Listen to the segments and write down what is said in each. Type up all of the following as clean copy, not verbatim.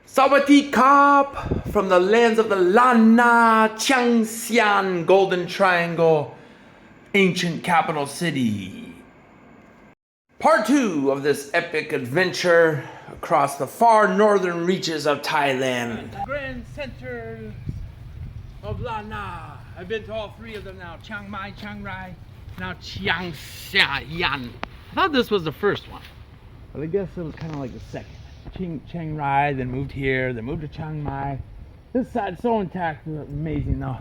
Sawadee Kap from the lands of the Lan Na, Chiang Saen, Golden Triangle, ancient capital city. Part 2 of this epic adventure across the far northern reaches of Thailand. The grand center of Lan Na. I've been to all three of them now. Chiang Mai, Chiang Rai, now Chiang Saen. I thought this was the first one, but I guess it was kind of like the second. Chiang Rai, then moved here, then moved to Chiang Mai. This side's so intact, amazing though.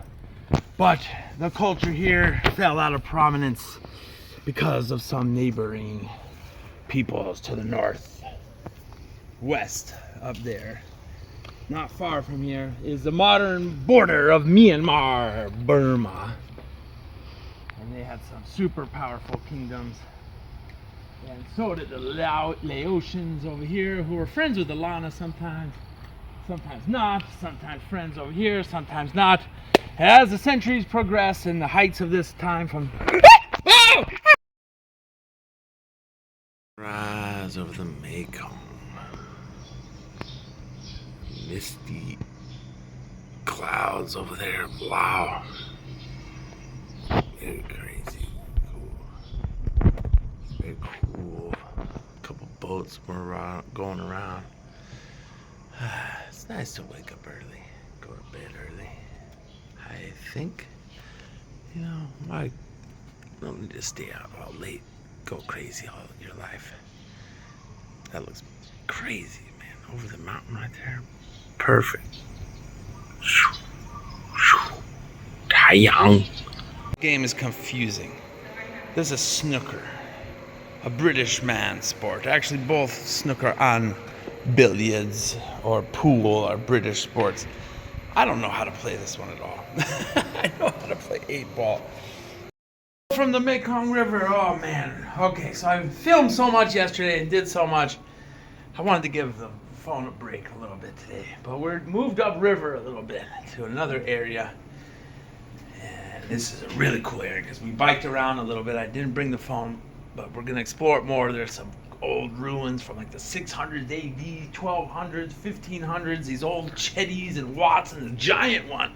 But the culture here fell out of prominence because of some neighboring peoples to the north. West up there, not far from here, is the modern border of Myanmar, Burma. And they had some super powerful kingdoms. And so did the Laotians over here, who were friends with the Lan Na sometimes not, sometimes friends over here, sometimes not. As the centuries progress and the heights of this time from rise over the Mekong, misty clouds over there, wow, very crazy, cool, very cool. A couple boats were going around. It's nice to wake up early, go to bed early. I think, you know, I don't need to stay out all late, go crazy all your life. That looks crazy, man, over the mountain right there. Perfect. Ngoenyang. Game is confusing. This is snooker, a British man's sport. Actually, both snooker and billiards or pool are British sports. I don't know how to play this one at all. I know how to play 8-ball. From the Mekong River, oh man. Okay, so I filmed so much yesterday and did so much. I wanted to give the phone a break a little bit today, but we're moved up river a little bit to another area. And this is a really cool area because we biked around a little bit. I didn't bring the phone, but we're gonna explore it more. There's some old ruins from like the 600s AD, 1200s, 1500s, these old chetties and watts and the giant one.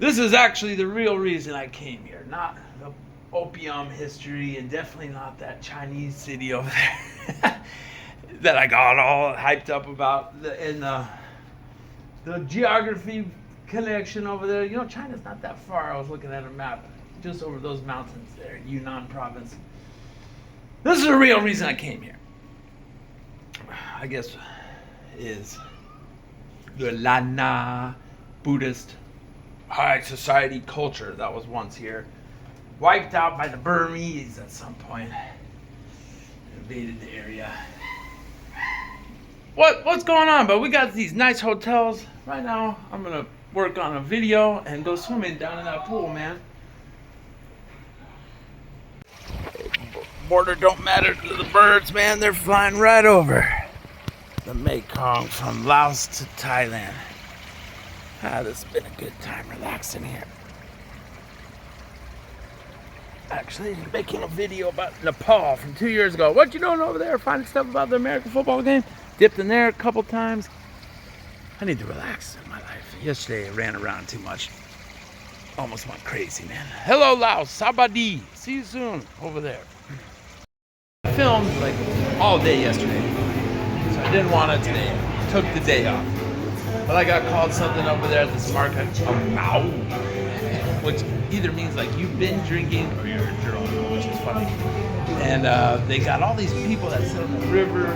This is actually the real reason I came here, not the opium history and definitely not that Chinese city over there that I got all hyped up about in the geography connection over there. You know, China's not that far. I was looking at a map, just over those mountains there, Yunnan province. This is the real reason I came here. I guess is the Lan Na Buddhist high society culture that was once here, wiped out by the Burmese at some point, invaded the area. What's going on? But we got these nice hotels. Right now, I'm gonna work on a video and go swimming down in that pool, man. Border don't matter to the birds, man. They're flying right over the Mekong from Laos to Thailand. This has been a good time relaxing here. Actually, making a video about Nepal from 2 years ago. What you doing over there? Finding stuff about the American football game? Dipped in there a couple times. I need to relax in my life. Yesterday I ran around too much. Almost went crazy, man. Hello, Laos. Sabadi. See you soon over there. I filmed like all day yesterday, so I didn't want it today. Took the day off. But I got called something over there at this market, which either means like you've been drinking or you're drunk, which is funny. And they got all these people that sit in the river,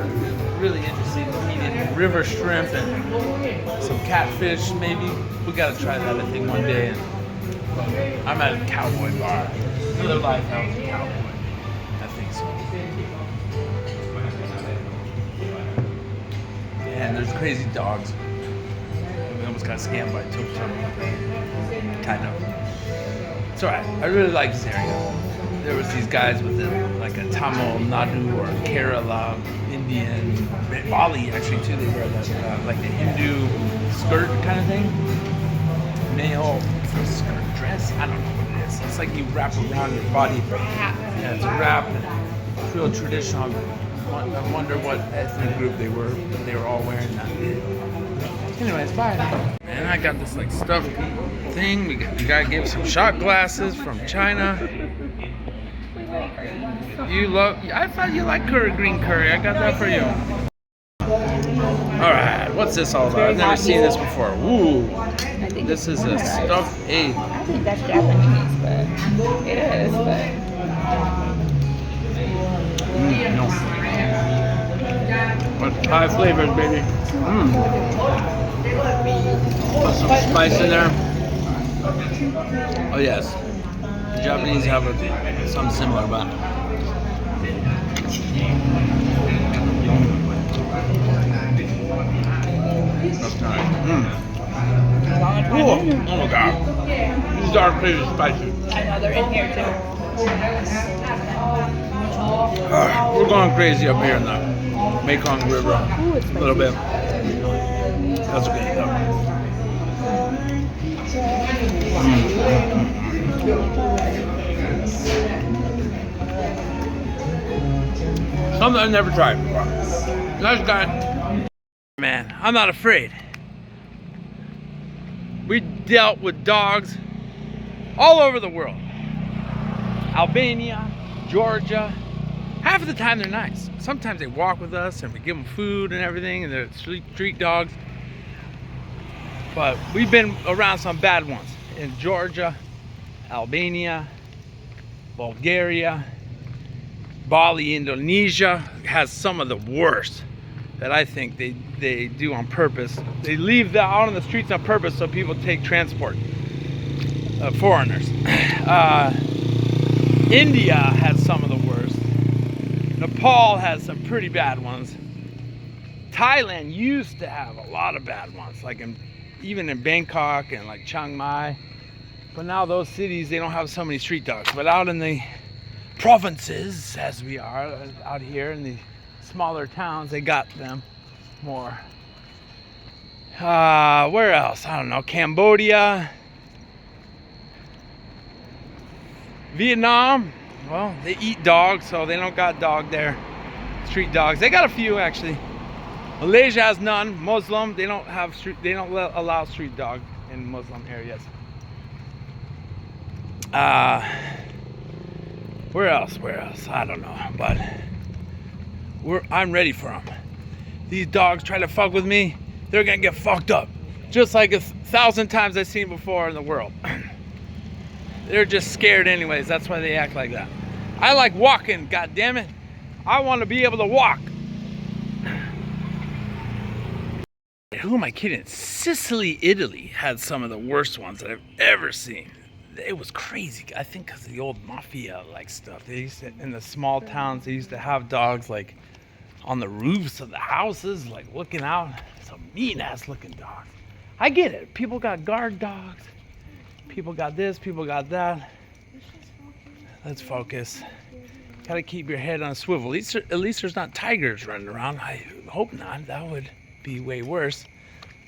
really interesting, eating river shrimp and some catfish maybe. We gotta try that, I think, one day. And I'm at a cowboy bar. Another life I was a cowboy. I think so. And there's crazy dogs. We almost got scammed by a tuk-tuk. Kind of. It's alright. I really like this area. There was these guys with like a Tamil Nadu or Kerala Indian, Bali actually too. They wear that like the Hindu skirt kind of thing. Male skirt dress. I don't know what it is. It's like you wrap around your body. Yeah, it's a wrap. And real traditional I wonder what ethnic group they were when they were all wearing that. Anyways, bye. And I got this like stuffed thing. We gotta give some shot glasses from China. I thought you liked green curry. I got that for you. Alright, what's this all about? I've never seen this before. Ooh. This is a stuffed egg. I think that's Japanese, but it is, but... No. But high flavors, baby. Put some spice in there. Oh yes. The Japanese have something similar, but that's nice. Oh my god. These are pretty spicy. I know they're in here too. We're going crazy up here in the Mekong River. A little bit. That's okay though. Something I've never tried before. Nice guy. Man, I'm not afraid. We dealt with dogs all over the world. Albania, Georgia. Half of the time they're nice. Sometimes they walk with us and we give them food and everything, and they're street dogs. But we've been around some bad ones in Georgia, Albania, Bulgaria, Bali, Indonesia has some of the worst that I think they do on purpose. They leave that out on the streets on purpose so people take transport, foreigners. India has some of the worst. Nepal has some pretty bad ones. Thailand used to have a lot of bad ones, like even in Bangkok and like Chiang Mai. But now those cities, they don't have so many street dogs. But out in the provinces, as we are out here in the smaller towns, they got them more. Where else? I don't know. Cambodia, Vietnam. Well, they eat dogs, so they don't got dog there. Street dogs. They got a few actually. Malaysia has none. Muslim, they don't allow street dog in Muslim areas. Where else? I don't know, but I'm ready for them. These dogs try to fuck with me, they're gonna get fucked up. Just like 1,000 times I've seen before in the world. They're just scared anyways, that's why they act like that. I like walking, god damn it. I want to be able to walk. Who am I kidding? Sicily, Italy had some of the worst ones that I've ever seen. It was crazy. I think because of the old mafia like stuff. They used to, in the small towns, they used to have dogs like on the roofs of the houses, like looking out. Some mean ass looking dogs. I get it. People got guard dogs. People got this, people got that. Let's focus. Gotta keep your head on a swivel. At least there's not tigers running around. I hope not. That would be way worse.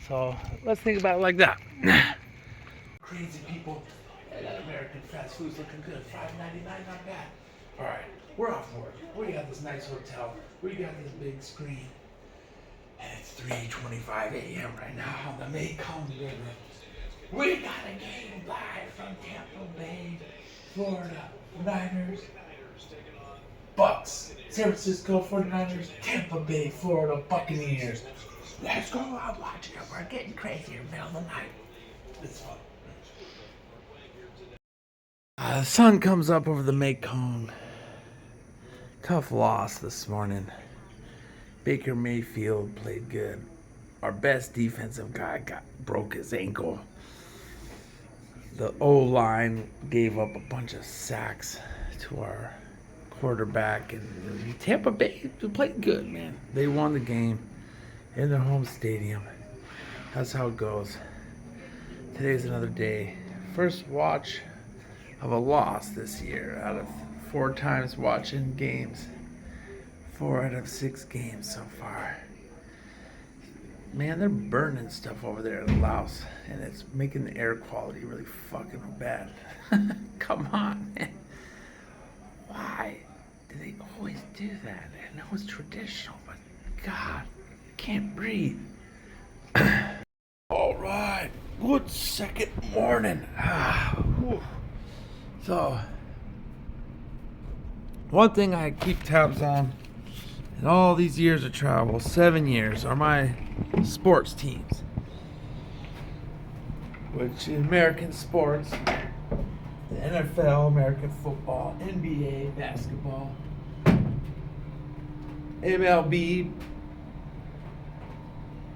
So let's think about it like that. Crazy people. That American fast food's looking good. $5.99, not bad. All right, we're off work. We got this nice hotel. We got this big screen. And it's 3:25 a.m. right now on the Mekong River. We got a game live from Tampa Bay, Florida. Niners, Bucks, San Francisco 49ers, Tampa Bay, Florida Buccaneers. Let's go out watching it. We're getting crazy in the middle of the night. It's fun. The sun comes up over the Mekong. Tough loss this morning. Baker Mayfield played good. Our best defensive guy broke his ankle. The O-line gave up a bunch of sacks to our quarterback, and Tampa Bay played good, man. They won the game in their home stadium. That's how it goes. Today's another day. First watch of a loss this year out of 4 times watching games. 4 out of 6 games so far. Man, they're burning stuff over there in Laos, and it's making the air quality really fucking bad. Come on, man. Why do they always do that? I know it's traditional, but God, I can't breathe. All right, good second morning. So, one thing I keep tabs on in all these years of travel, 7 years, are my sports teams. Which is American sports, the NFL, American football, NBA, basketball, MLB,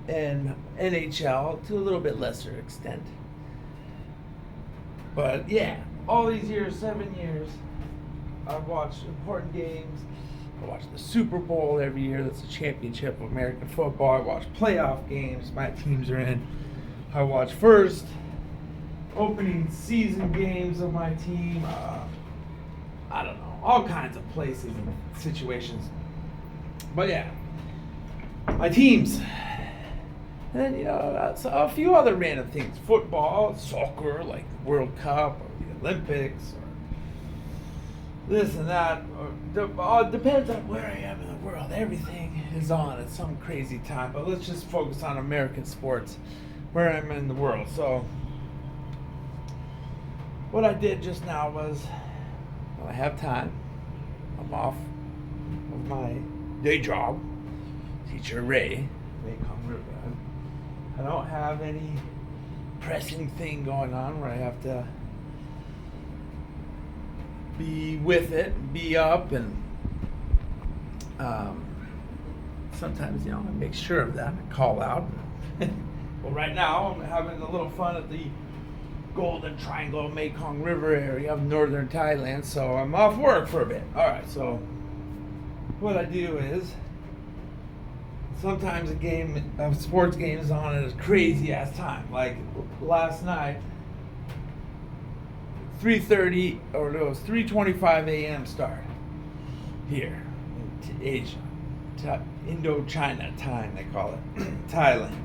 and NHL to a little bit lesser extent. But yeah, all these years, 7 years, I've watched important games. I watch the Super Bowl every year. That's the championship of American football. I watch playoff games my teams are in. I watch first opening season games of my team. I don't know, all kinds of places and situations. But yeah, my teams. And then, a few other random things. Football, soccer, like the World Cup or the Olympics, or this and that. It depends on where I am in the world. Everything is on at some crazy time. But let's just focus on American sports, where I'm in the world. So, what I did just now was, when I have time, I'm off of my day job, teacher Ray, Mekong River. I don't have any pressing thing going on where I have to be with it, be up, and sometimes, I make sure of that. I call out. Well, right now, I'm having a little fun at the Golden Triangle Mekong River area of northern Thailand, so I'm off work for a bit. All right, so what I do is, sometimes a sports game is on at a crazy ass time. Like last night, 3:30, or it was 3:25 a.m. start here in Asia, Indochina time they call it, Thailand,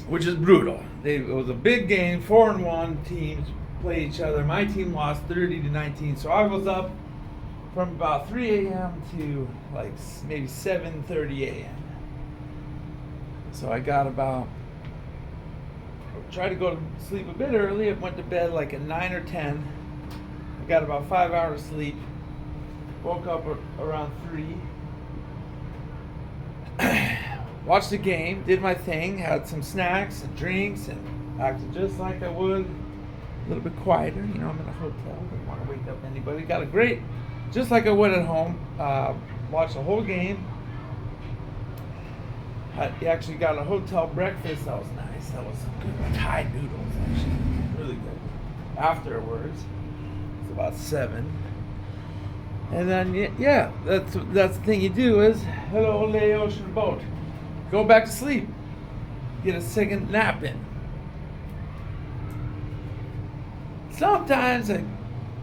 which is brutal. It was a big game, 4-1 teams play each other. My team lost 30-19, so I was up from about 3 a.m. to like maybe 7:30 a.m. So I got tried to go to sleep a bit early. I went to bed like at 9 or 10. I got about 5 hours sleep. Woke up around 3. Watched the game, did my thing, had some snacks and drinks, and acted just like I would. A little bit quieter, I'm in a hotel. Didn't want to wake up anybody. Got a great, just like I would at home. Watched the whole game. I actually got a hotel breakfast. That was nice. That was some good Thai noodles, actually. Really good. Afterwards, it's about 7. And then, yeah, that's the thing you do is, hello, lay ocean boat. Go back to sleep. Get a second nap in. Sometimes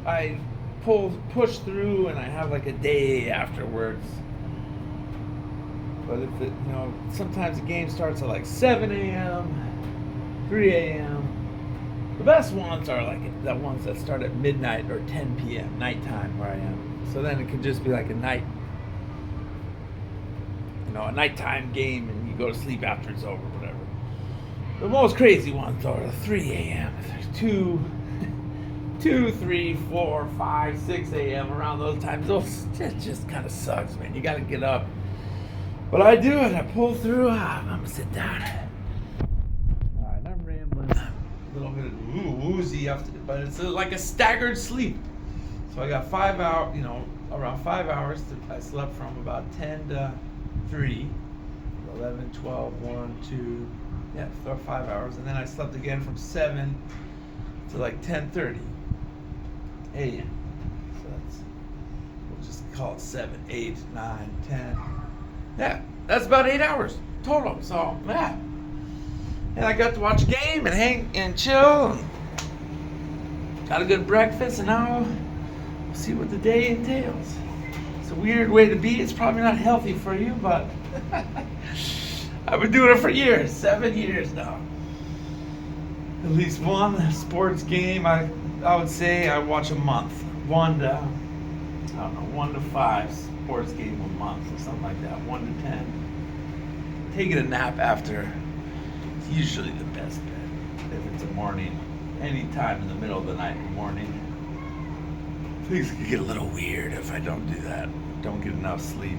I push through and I have like a day afterwards. But if sometimes the game starts at like 7 a.m., 3 a.m. The best ones are like the ones that start at midnight or 10 p.m., nighttime where I am. So then it can just be like a nighttime game, and you go to sleep after it's over, whatever. The most crazy ones are the 3 a.m., 2, 3, 4, 5, 6 a.m. around those times. It just kind of sucks, man. You got to get up. But I do it. I pull through. I'm going to sit down. All right, I'm rambling. A little bit woozy, but it's like a staggered sleep. So I got 5 hours, around 5 hours. I slept from about 10 to 3, 11, 12, 1, 2, for 5 hours. And then I slept again from 7 to like 10:30 a.m. So we'll just call it 7, 8, 9, 10. Yeah, that's about 8 hours total. So, yeah. And I got to watch a game and hang and chill. And got a good breakfast, and now we'll see what the day entails. It's a weird way to be. It's probably not healthy for you, but I've been doing it for years, 7 years now. At least one sports game, I would say I watch a month. 1 to 5 sports game a month or something like that, 1 to 10. Taking a nap after is usually the best bet. If it's a morning, any time in the middle of the night or morning. Things can get a little weird if I don't do that. Don't get enough sleep.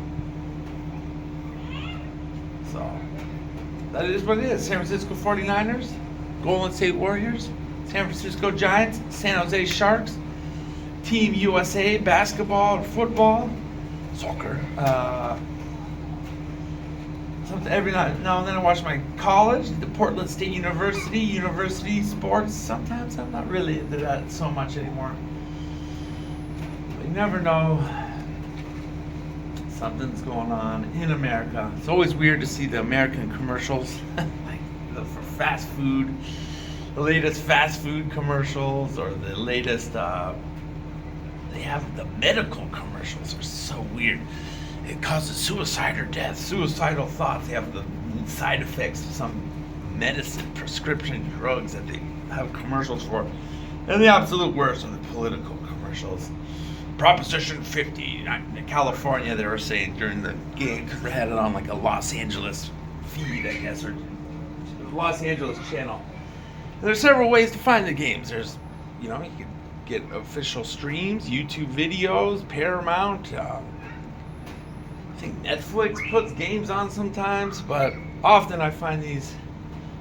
So, that is what it is. San Francisco 49ers, Golden State Warriors, San Francisco Giants, San Jose Sharks, Team USA, basketball or football, soccer. Every now and then I watch my college, the Portland State University sports. Sometimes I'm not really into that so much anymore. But you never know. Something's going on in America. It's always weird to see the American commercials, like for fast food, the latest fast food commercials, or the latest. They have the medical commercials are so weird. It causes suicide or death, suicidal thoughts. They have the side effects of some medicine, prescription drugs that they have commercials for. And the absolute worst are the political commercials. Proposition 50 in California, they were saying during the game, because they had it on like a Los Angeles feed, I guess, or Los Angeles channel. And there's several ways to find the games. There's, you can get official streams, YouTube videos, Paramount. I think Netflix puts games on sometimes, but often I find these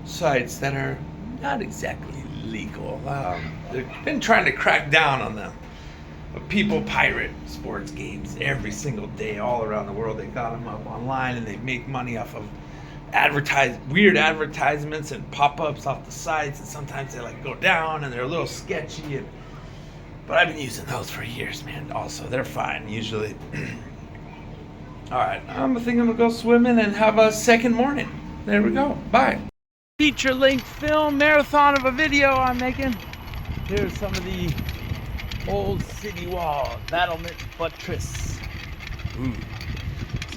sites that are not exactly legal. They've been trying to crack down on them. But people pirate sports games every single day all around the world. They got them up online and they make money off of weird advertisements and pop-ups off the sites, and sometimes they go down and they're a little sketchy. But I've been using those for years, man. Also, they're fine usually. All right, I'm thinking I'm gonna go swimming and have a second morning. There we go. Bye. Feature-length film marathon of a video I'm making. Here's some of the old city wall, battlement buttress. Ooh.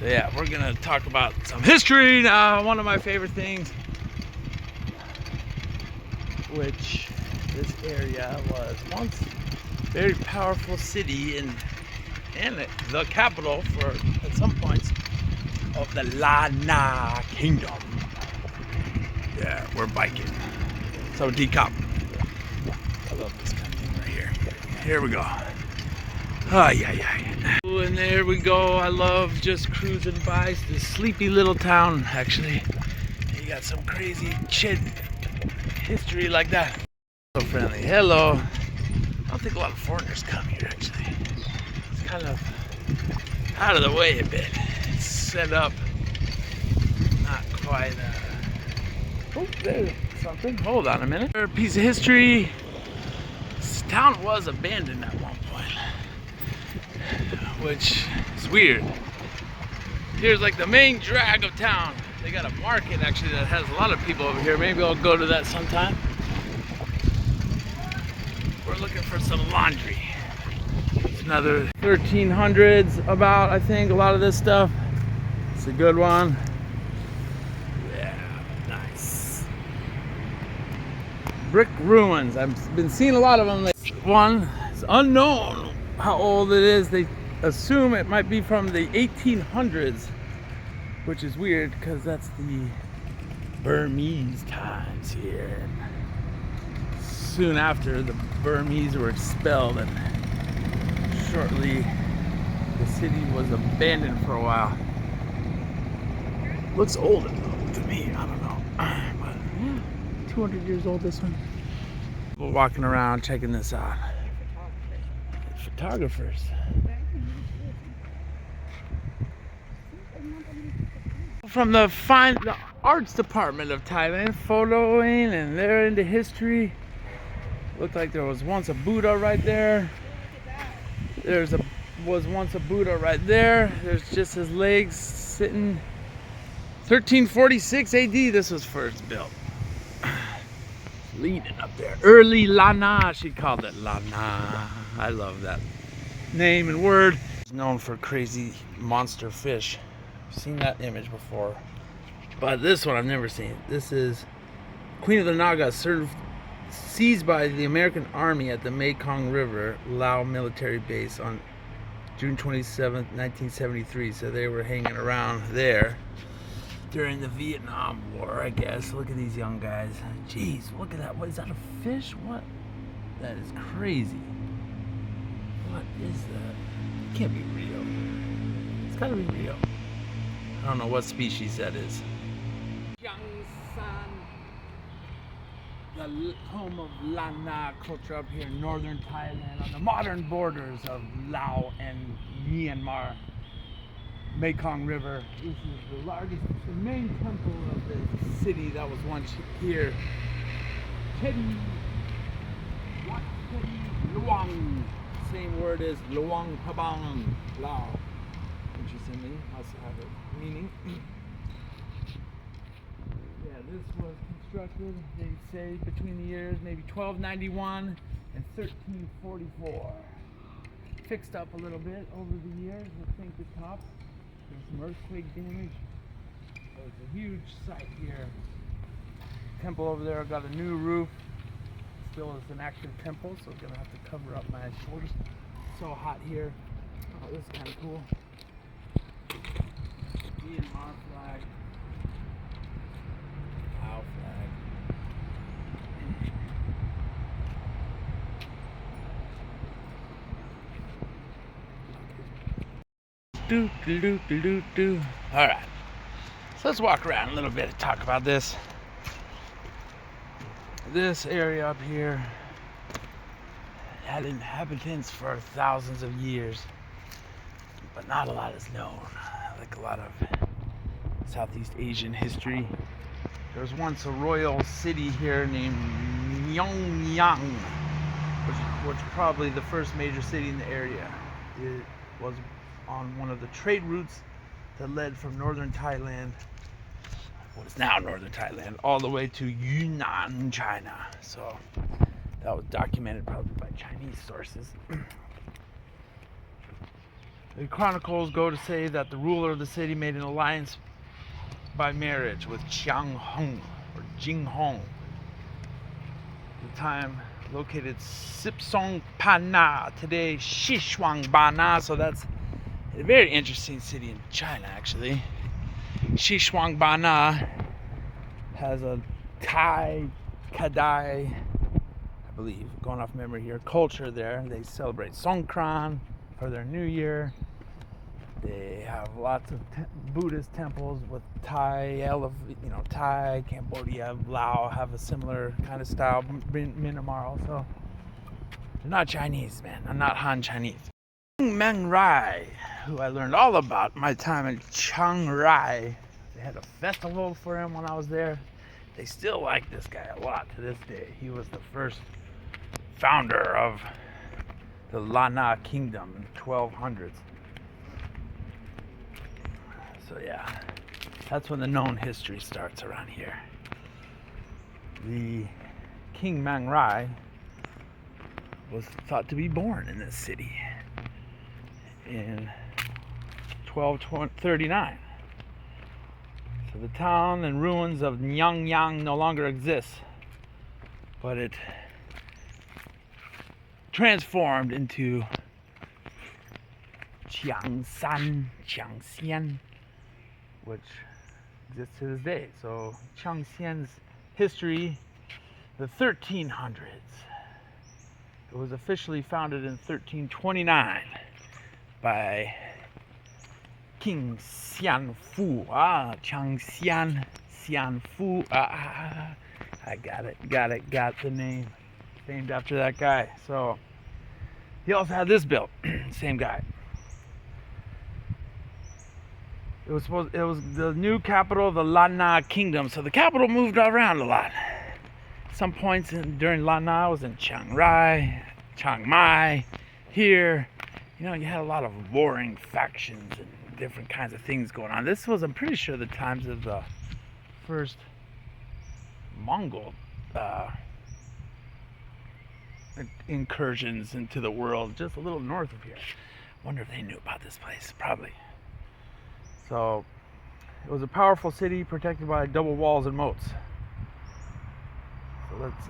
So yeah, we're gonna talk about some history now. One of my favorite things, which this area was once a very powerful city and the capital for at some points of the Lan Na Kingdom. Yeah, we're biking. So decop. I love this kind of thing right here. Here we go. And there we go. I love just cruising by this sleepy little town, actually. You got some crazy shit history like that. So friendly. Hello. I don't think a lot of foreigners come here, actually. It's kind of out of the way a bit. It's set up not quite. Oh, there's something. Hold on a minute. A piece of history. This town was abandoned at one point, which is weird. Here's like the main drag of town. They got a market actually that has a lot of people over here. Maybe I'll go to that sometime. We're looking for some laundry. It's another 1300s about, I think, a lot of this stuff. It's a good one. Yeah, nice. Brick ruins. I've been seeing a lot of them. One is unknown how old it is. They assume it might be from the 1800s, which is weird because that's the Burmese times here. Soon after, the Burmese were expelled, and shortly the city was abandoned for a while. Looks older though to me. I don't know, but yeah, 200 years old this one. We're walking around checking this out. Photographers. From the arts department of Thailand, photoing, and they're into history. Looked like there was once a Buddha right there. Was once a Buddha right there. There's just his legs sitting. 1346 AD this was first built. Leaning up there. Early Lan Na, she called it Lan Na. I love that name and word. It's known for crazy monster fish. I've seen that image before, but this one I've never seen. This is Queen of the Nagas, seized by the American Army at the Mekong River, Lao military base on June 27th, 1973. So they were hanging around there during the Vietnam War, I guess. Look at these young guys. Jeez, look at that. What is that, a fish? What? That is crazy. What is that? It can't be real. It's gotta be real. I don't know what species that is. Chiang Saen, the home of Lan Na culture up here in northern Thailand on the modern borders of Laos and Myanmar. Mekong River. This is the largest, the main temple of the city that was once here. Teddy Luang. Same word as Luang Prabang, Lao. Interestingly, must have a meaning. Yeah, this was constructed, they say, between the years maybe 1291 and 1344. Fixed up a little bit over the years. I think the top. There's some earthquake damage. So it's a huge site here. Temple over there got a new roof. Still is an active temple, so I'm gonna have to cover up my shoulders. It's so hot here. Oh, this is kind of cool. Myanmar flag. Lao flag. Do. All right. So let's walk around a little bit and talk about this. This area up here had inhabitants for thousands of years, but not a lot is known. Like a lot of Southeast Asian history. There was once a royal city here named Ngoenyang, which was probably the first major city in the area. It was on one of the trade routes that led from northern Thailand, what is now northern Thailand, all the way to Yunnan, China. So that was documented probably by Chinese sources. The Chronicles go to say that the ruler of the city made an alliance by marriage with Chiang Hung or Jinghong. At the time located Sipsong Pan Na, today Xishuangbanna. So that's a very interesting city in China, actually. Xishuangbanna has a Thai, Kadai, I believe, going off memory here, culture there. They celebrate Songkran for their new year. They have lots of Buddhist temples with Thai, Thai, Cambodia, Laos have a similar kind of style. Myanmar also. They're not Chinese, man. I'm not Han Chinese. Mangrai, who I learned all about my time in Chiang Rai. They had a festival for him when I was there. They still like this guy a lot to this day. He was the first founder of the Lan Na Kingdom in the 1200s. So yeah, that's when the known history starts around here. The King Mangrai was thought to be born in this city in 1239. So the town and ruins of Ngoenyang no longer exists, but it transformed into Chiang Saen, which exists to this day. So Chiang Saen's history, the 1300s. It was officially founded in 1329 by King Xian Fu. Chiang Xian Fu. I got the name. Named after that guy. So he also had this built. Same guy. It was the new capital of the Lan Na Kingdom. So the capital moved around a lot. Some points during Lan Na was in Chiang Rai, Chiang Mai, here. You had a lot of warring factions and different kinds of things going on. This was, I'm pretty sure, the times of the first Mongol incursions into the world, just a little north of here. Wonder if they knew about this place. Probably. So it was a powerful city protected by double walls and moats. So let's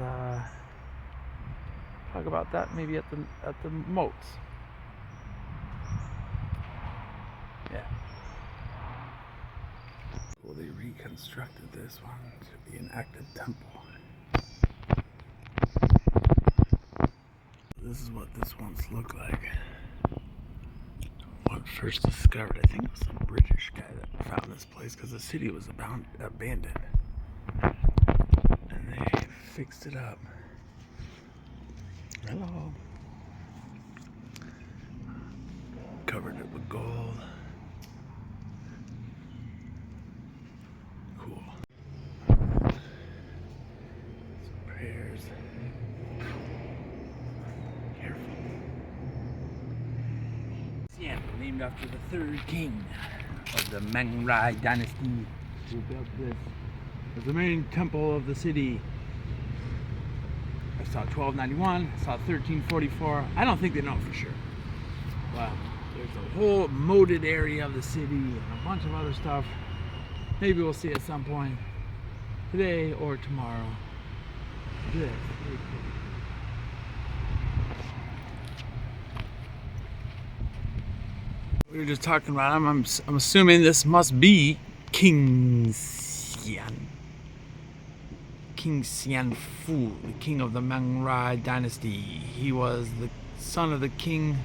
talk about that maybe at the moats. Yeah. Well, they reconstructed this one to be an active temple. This is what this once looked like. When first discovered, I think it was some British guy that found this place because the city was abandoned. And they fixed it up. Hello. Covered it with gold. Cool. Some prayers. Careful. Saen, named after the third king of the Mangrai dynasty who built this. It was the main temple of the city. I saw 1291, I saw 1344. I don't think they know for sure. Wow. There's a whole moated area of the city and a bunch of other stuff. Maybe we'll see at some point today or tomorrow. This is pretty cool. We were just talking about him. I'm assuming this must be King Saen. King Saen Fu, the king of the Mangrai dynasty. He was the son of the king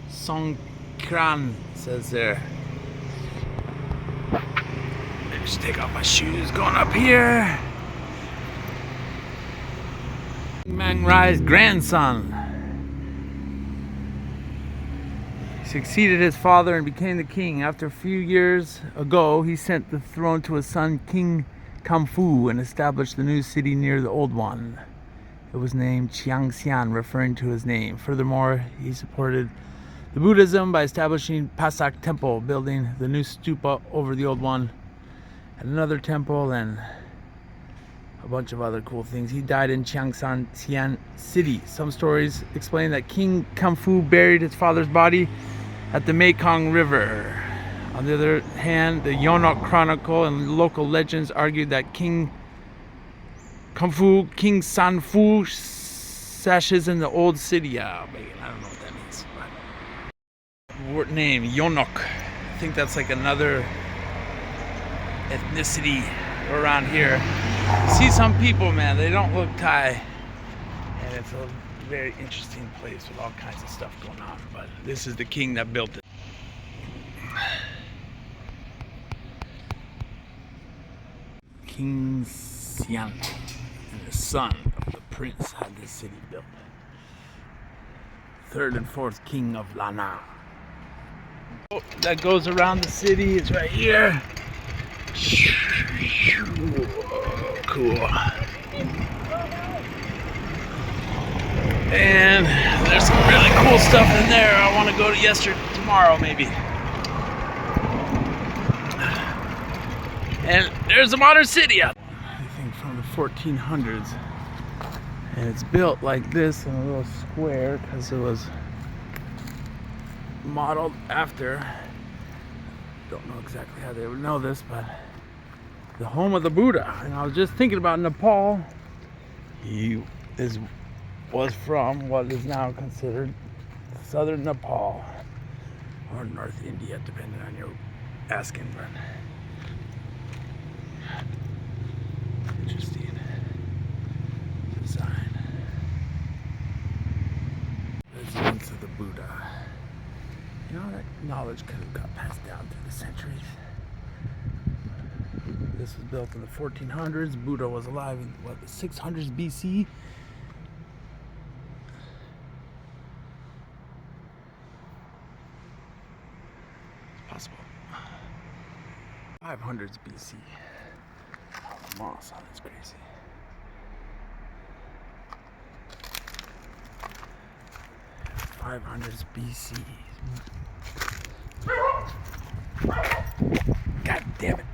Song Kran, says there. Just take off my shoes going up here. Mangrai's grandson. He succeeded his father and became the king. After a few years ago, he sent the throne to his son King Fu and established the new city near the old one. It was named Chiang Saen, referring to his name. Furthermore, he supported the Buddhism by establishing Pasak Temple, building the new stupa over the old one, and another temple, and a bunch of other cool things. He died in Chiang Saen City. Some stories explain that King Fu buried his father's body at the Mekong River. On the other hand, the Yunnan Chronicle and local legends argued that King San Fu sashes in the old city. I don't know what that means. But word name, Yonok. I think that's like another ethnicity around here. See some people, man, they don't look Thai. And it's a very interesting place with all kinds of stuff going on. But this is the king that built it. King Saen and the son of the prince had this city built. Third and fourth king of Lan Na. That goes around the city. It's right here. Cool. And there's some really cool stuff in there. I want to go to tomorrow maybe. And there's a modern city out there. I think from the 1400s. And it's built like this in a little square because it was modeled after, don't know exactly how they would know this, but the home of the Buddha. And I was just thinking about Nepal. He was from what is now considered southern Nepal or North India, depending on your asking. But interesting design. Residence of the Buddha. You know, that knowledge could have got passed down through the centuries. This was built in the 1400s. Buddha was alive in the 600s BC. It's possible. 500s BC. The moss on it's crazy. .500s BC. God damn it.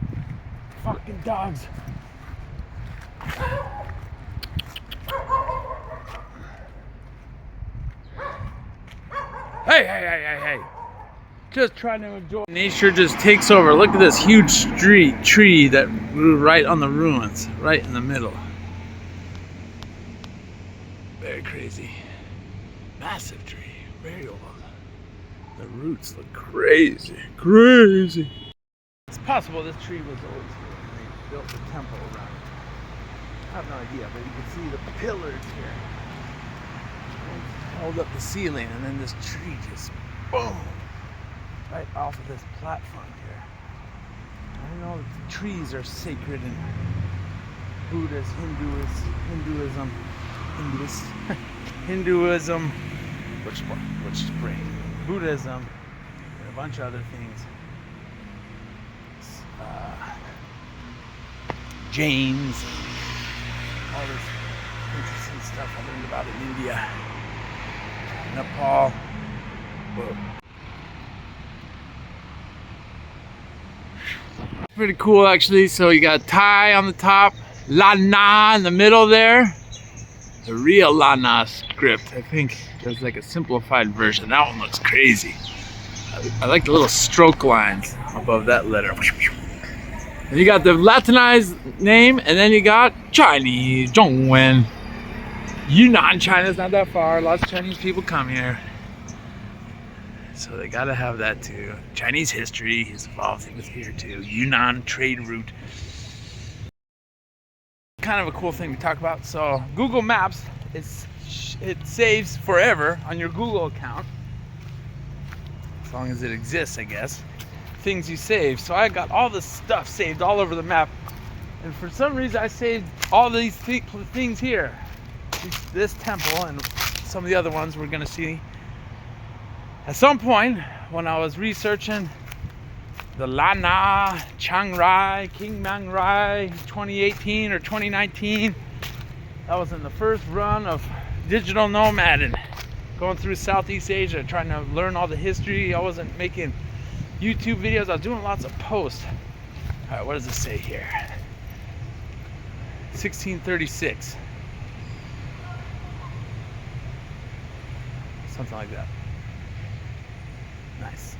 Fucking dogs. Hey. Just trying to enjoy. Nature just takes over. Look at this huge tree that grew right on the ruins, right in the middle. Very crazy. Massive tree. Very old. The roots look crazy. Crazy. It's possible this tree was always here and they built the temple around it. I have no idea, but you can see the pillars here. Hold up the ceiling, and then this tree just boom right off of this platform here. I know that trees are sacred in Buddhist, Hinduism, which spring, Buddhism, and a bunch of other things. Jains, all this interesting stuff I learned about in India, Nepal. Whoa. Pretty cool actually. So you got Thai on the top, Lan Na in the middle there. The real Lan Na script. I think there's like a simplified version. That one looks crazy. I like the little stroke lines above that letter. And you got the Latinized name, and then you got Chinese, Zhongwen. Yunnan, China's not that far. Lots of Chinese people come here. So they gotta have that too. Chinese history is involved with here too. Yunnan trade route. Kind of a cool thing to talk about. So Google Maps, it saves forever on your Google account. As long as it exists, I guess. Things you save. So I got all this stuff saved all over the map. And for some reason I saved all these things here. This temple and some of the other ones we're gonna see. At some point, when I was researching the Lan Na, Chiang Rai, King Mangrai 2018 or 2019, that was in the first run of digital nomading, going through Southeast Asia, trying to learn all the history. I wasn't making YouTube videos, I was doing lots of posts. All right, what does it say here? 1636. Something like that. Nice.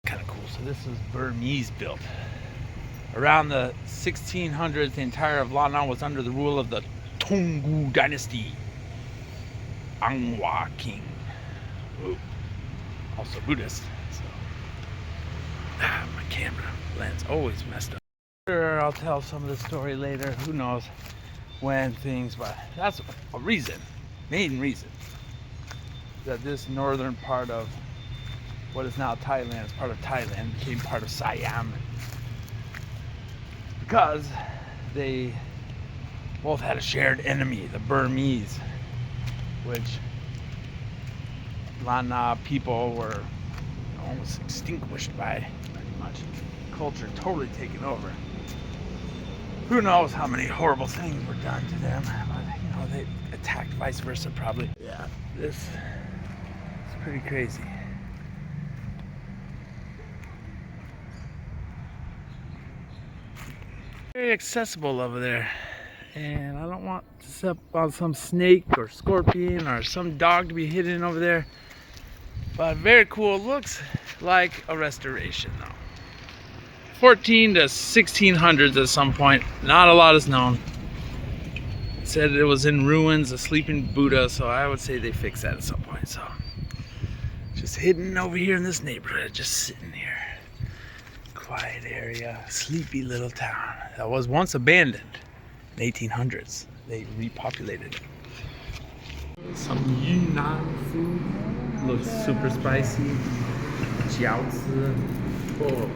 Kind of cool. So this is Burmese built. Around the 1600s, the entire of Lan Na was under the rule of the Tonggu dynasty. Anghwa king. Ooh. Also Buddhist. So. My camera lens always messed up. Sure, I'll tell some of the story later. Who knows when things, but that's a reason, main reason, that this northern part of what is now Thailand, is part of Thailand, became part of Siam, because they both had a shared enemy, the Burmese, which Lan Na people were almost extinguished by, pretty much. Culture totally taken over. Who knows how many horrible things were done to them, but you know, they attacked vice versa probably. Yeah, this is pretty crazy. Very accessible over there, and I don't want to step on some snake or scorpion or some dog to be hidden over there, but very cool. Looks like a restoration though. 14 to 1600s at some point. Not a lot is known. It said it was in ruins, a sleeping Buddha, so I would say they fixed that at some point. So just hidden over here in this neighborhood, just sitting here. Quiet area, sleepy little town that was once abandoned in the 1800s. They repopulated it. Some Yunnan food. Looks super spicy. Jiaozi. Oh.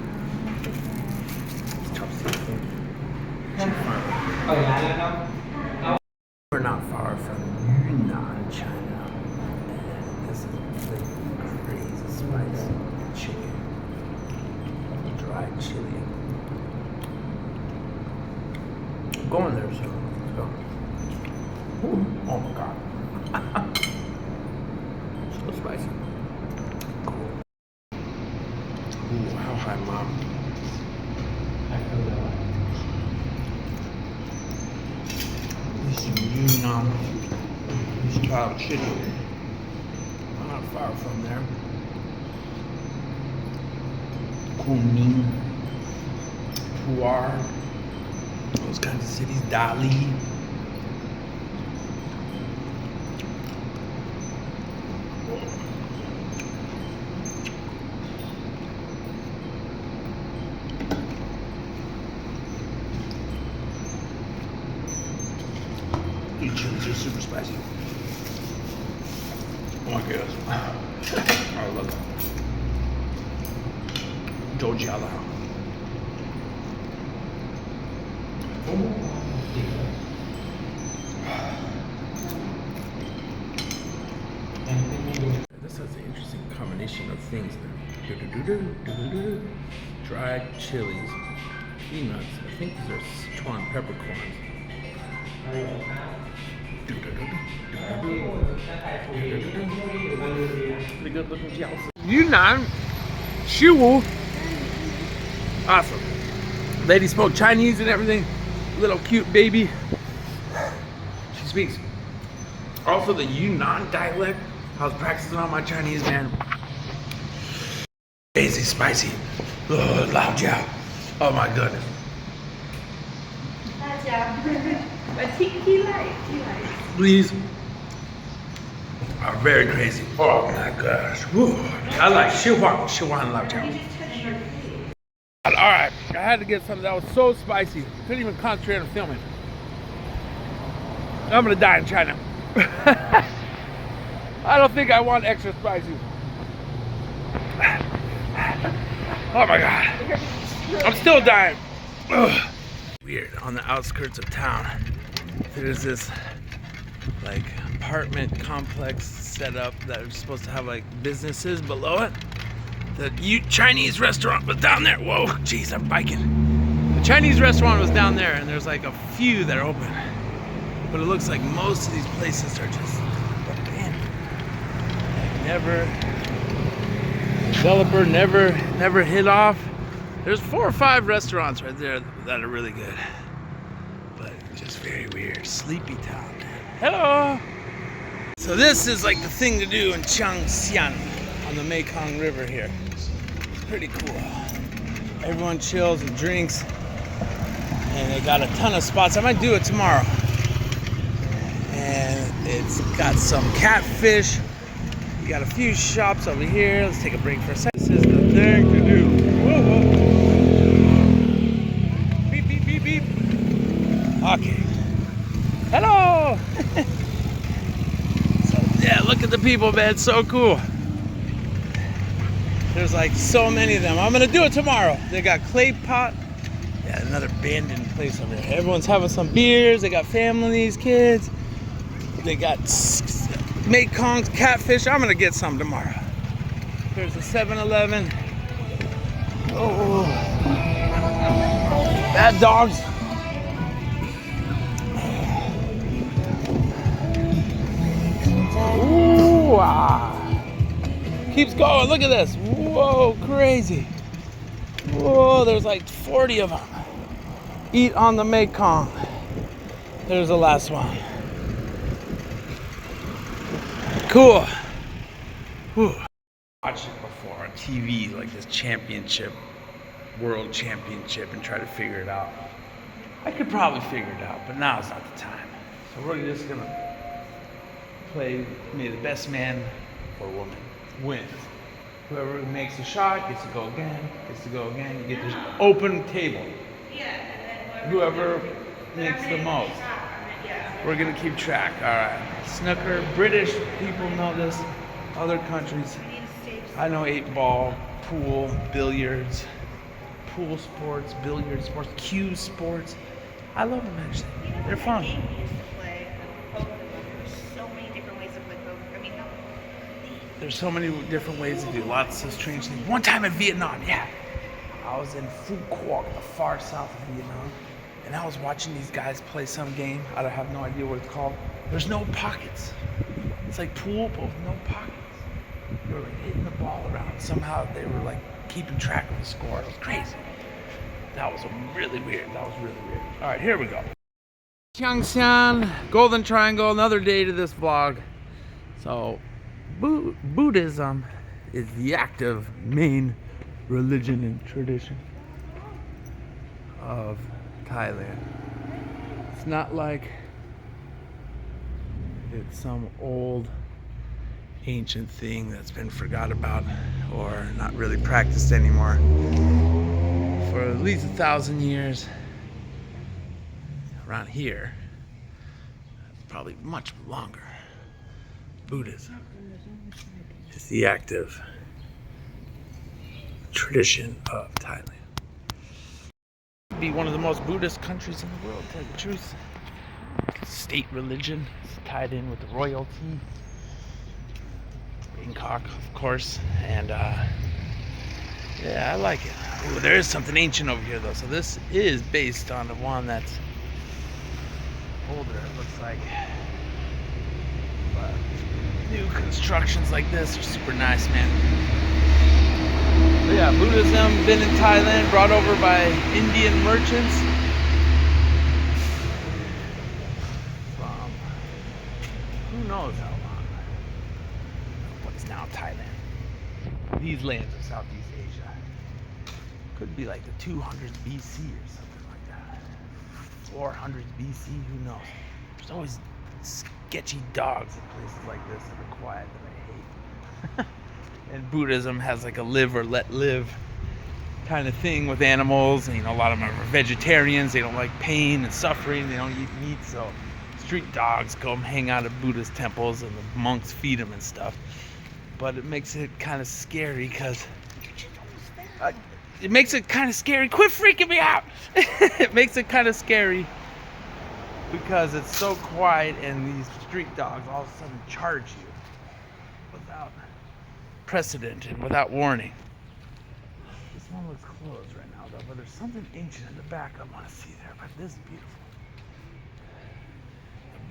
We're not far from Yunnan, China. And this is like crazy spicy chicken, dried chili. I'm going there soon. Let's go. Ooh, oh my god. So spicy. Cool. Ooh, how high, Mom? Yunnan style chicken. I'm not far from there. Kunming, Puar, those kinds of cities. Dali. These chilies are super spicy. Oh my goodness. I love that. Dojala. This has an interesting combination of things. Dried chilies, peanuts. I think these are Sichuan peppercorns. Pretty good looking jiaozi. Yunnan, Shiwu. Awesome. Lady spoke Chinese and everything. Little cute baby. She speaks also the Yunnan dialect. I was practicing on my Chinese, man. Crazy spicy. Oh, loud jiao. Oh my goodness. These are very crazy. Oh my gosh. Woo. I like Xishuangbanna lao jiao. Alright, I had to get something that was so spicy. Couldn't even concentrate on filming. I'm gonna die in China. I don't think I want extra spicy. Oh my god. I'm still dying. Ugh. Weird. On the outskirts of town, there's this like apartment complex set up that are supposed to have like businesses below it. The Chinese restaurant was down there. Whoa, jeez, I'm biking. The Chinese restaurant was down there, and there's like a few that are open. But it looks like most of these places are just abandoned. Like developer never hit off. There's 4 or 5 restaurants right there that are really good. But just very weird. Sleepy town, man. Hello! So this is like the thing to do in Chiang Saen on the Mekong River here. It's pretty cool. Everyone chills and drinks. And they got a ton of spots. I might do it tomorrow. And it's got some catfish. You got a few shops over here. Let's take a break for a second. This is the thing to do. Whoa, whoa. Beep, beep, beep, beep. Okay. Hello! So, yeah, look at the people, man. It's so cool. There's like so many of them. I'm gonna do it tomorrow. They got clay pot. Yeah, another abandoned place over there. Everyone's having some beers. They got families, kids. They got Mekong catfish. I'm gonna get some tomorrow. There's a 7-Eleven. Oh, bad dogs. Ooh, ah. Keeps going. Look at this. Whoa, crazy. Whoa, there's like 40 of them. Eat on the Mekong. There's the last one. Cool. Whew. Watched it before on TV, like this championship, world championship, and try to figure it out. I could probably figure it out, but now's not the time. So we're just gonna play may the best man or woman wins. Whoever makes a shot gets to go again, You get this open table. Whoever makes the most. We're gonna keep track. All right. Snooker, British people know this. Other countries. I know 8-ball, pool, billiards, pool sports, billiard sports, cue sports. I love them actually. They're fun. There's so many different ways to do lots of strange things. One time in Vietnam, yeah. I was in Phu Quoc, the far south of Vietnam, and I was watching these guys play some game. I have no idea what it's called. There's no pockets. It's like pool, but with no pockets. They were like hitting the ball around. Somehow they were like keeping track of the score. It was crazy. That was really weird. All right, here we go. Chiang Saen, Golden Triangle, another day to this vlog. So, Buddhism is the active main religion and tradition of Thailand. It's not like it's some old ancient thing that's been forgot about or not really practiced anymore. For at least 1,000 years around here, probably much longer. Buddhism is the active tradition of Thailand. Be one of the most Buddhist countries in the world, to tell you the truth. State religion is tied in with the royalty. Bangkok, of course, and yeah, I like it. Ooh, there is something ancient over here, though. So this is based on the one that's older, it looks like. But new constructions like this are super nice, man. But yeah, Buddhism been in Thailand, brought over by Indian merchants from who knows how long. What's now Thailand? These lands of Southeast Asia. Could be like the 200s BC or something like that. 400s BC, who knows? There's always sketchy dogs in places like this that are quiet that I hate. And Buddhism has like a live or let live kind of thing with animals. And, you know, a lot of them are vegetarians. They don't like pain and suffering. They don't eat meat. So street dogs come hang out at Buddhist temples and the monks feed them and stuff. But it makes it kind of scary because it makes it kind of scary. Quit freaking me out. It makes it kind of scary because it's so quiet and these street dogs all of a sudden charge you without precedent and without warning. This one looks closed right now though, but there's something ancient in the back I want to see there. But this is beautiful.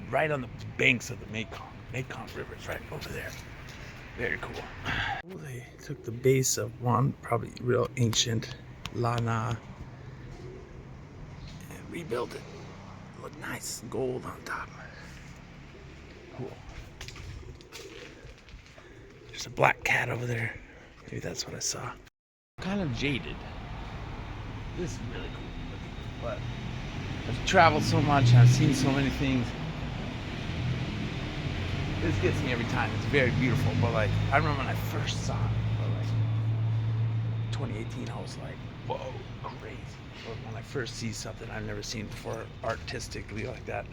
Right on the banks of the Mekong River is right over there. Very cool. Well, they took the base of one probably real ancient Lan Na and rebuilt it. Look nice, gold on top. Cool. There's a black cat over there. Maybe that's what I saw. Kind of jaded. This is really cool looking, but I've traveled so much and I've seen so many things. This gets me every time. It's very beautiful, but like I remember when I first saw it, but like 2018, I was like, whoa, crazy. Or when I first see something I've never seen before artistically like that.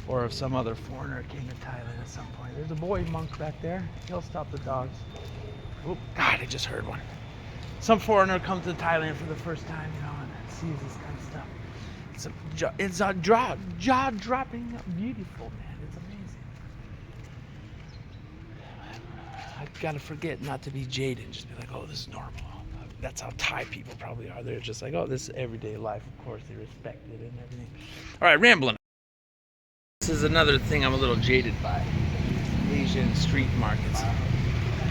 Or if some other foreigner came to Thailand at some point. There's a boy monk back there. He'll stop the dogs. Oh, God, I just heard one. Some foreigner comes to Thailand for the first time, you know, and sees this kind of stuff. It's a jaw-dropping, beautiful, man. It's amazing. I gotta forget not to be jaded. Just be like, oh, this is normal. That's how Thai people probably are. They're just like, oh, this is everyday life. Of course, they respect it and everything. All right, rambling. This is another thing I'm a little jaded by. Asian street markets,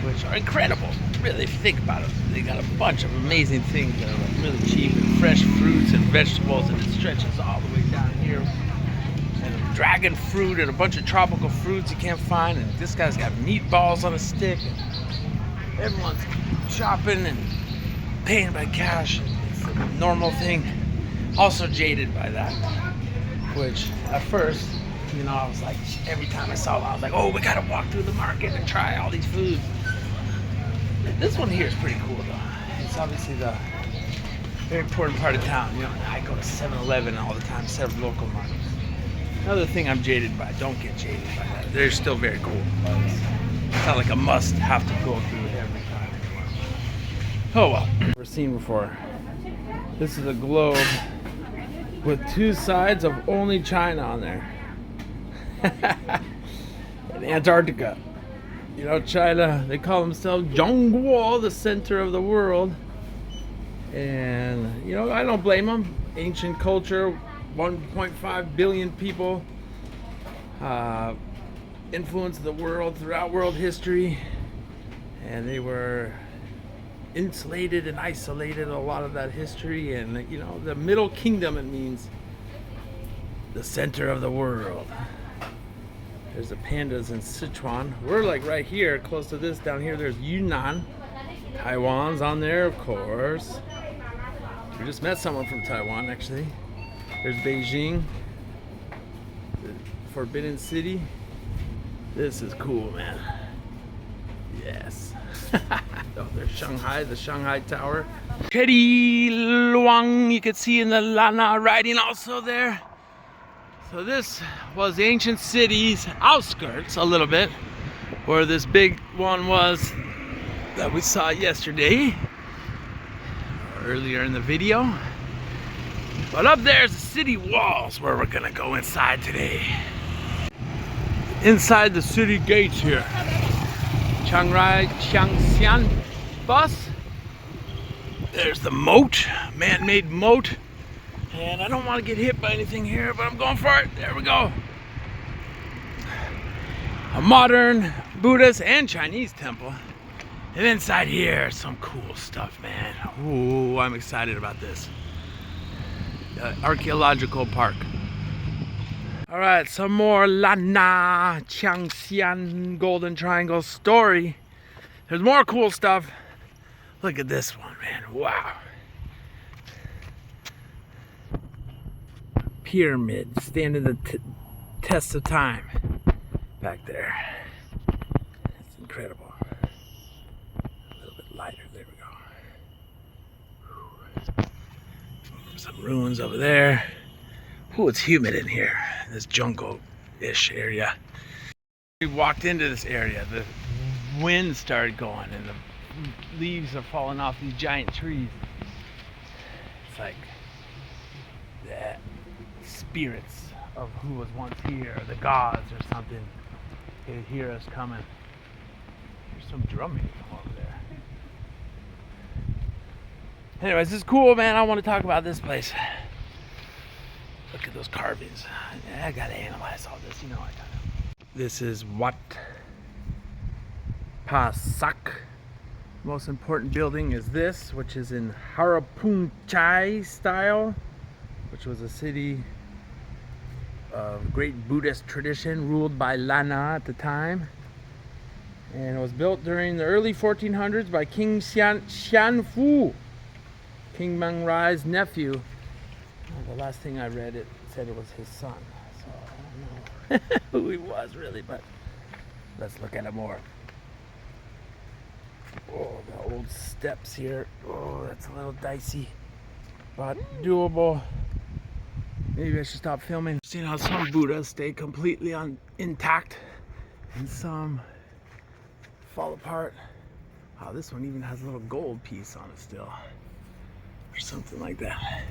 which are incredible. Really, if you think about it, they got a bunch of amazing things that are like really cheap and fresh fruits and vegetables, and it stretches all the way down here. And dragon fruit and a bunch of tropical fruits you can't find. And this guy's got meatballs on a stick. And everyone's shopping and paying by cash. It's a normal thing. Also jaded by that, which at first, you know, I was like, every time I saw it, I was like, oh, we gotta walk through the market and try all these foods. This one here is pretty cool though. It's obviously the very important part of town. You know, I go to 7-Eleven all the time, several local markets. Another thing I'm jaded by, don't get jaded by that. They're still very cool. It's not like a must have to go through it every time anymore. Oh well. Never seen before. This is a globe with two sides of only China on there. In Antarctica. You know, China, they call themselves Zhongguo, the center of the world. And, you know, I don't blame them. Ancient culture, 1.5 billion people, influenced the world throughout world history. And they were insulated and isolated a lot of that history. And, you know, the Middle Kingdom, it means the center of the world. There's the pandas in Sichuan. We're like right here, close to this. Down here, there's Yunnan. Taiwan's on there, of course. We just met someone from Taiwan, actually. There's Beijing, the Forbidden City. This is cool, man. Yes. Oh, there's Shanghai, the Shanghai Tower. Petty Luang, you can see in the Lan Na writing also there. So this was the ancient city's outskirts a little bit, where this big one was that we saw yesterday, earlier in the video. But up there's the city walls where we're gonna go inside today. Inside the city gates here. Chiang Saen bus. There's the moat, man-made moat. And I don't want to get hit by anything here, but I'm going for it. There we go. A modern Buddhist and Chinese temple. And inside here, some cool stuff, man. Ooh, I'm excited about this. Archaeological park. All right, some more Lan Na, Chiang Saen Golden Triangle story. There's more cool stuff. Look at this one, man. Wow. Pyramid standing the test of time back there. It's incredible. A little bit lighter. There we go. Some ruins over there. Oh, it's humid in here. This jungle-ish area. We walked into this area. The wind started going and the leaves are falling off these giant trees. It's like the spirits of who was once here, the gods or something. They hear us coming. There's some drumming from over there. Anyways, this is cool, man. I want to talk about this place. Look at those carvings. I gotta analyze all this, you know I gotta. This is Wat Pa Sak. Most important building is this, which is in Harapunchai style, which was a city of great Buddhist tradition ruled by Lan Na at the time. And it was built during the early 1400s by King Xianfu, King Mangrai's nephew. Well, the last thing I read, it said it was his son. So I don't know who he was really, but let's look at it more. Oh, the old steps here. Oh, that's a little dicey, but doable. Maybe I should stop filming. Seeing how some Buddhas stay completely intact and some fall apart. Wow, this one even has a little gold piece on it still, or something like that.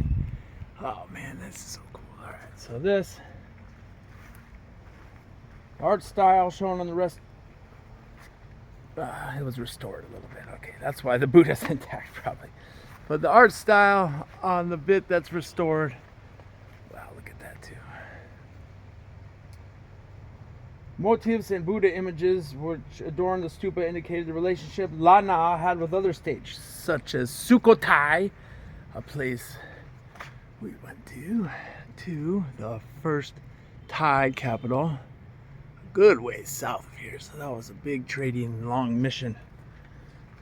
Oh man, this is so cool. All right, so this art style shown on the rest. It was restored a little bit. Okay, that's why the Buddha's intact probably. But the art style on the bit that's restored. Wow, look at that too. Motifs and Buddha images which adorn the stupa indicated the relationship Lan Na had with other states, such as Sukhothai, a place we went to the first Thai capital. Good ways south of here, so that was a big trading long mission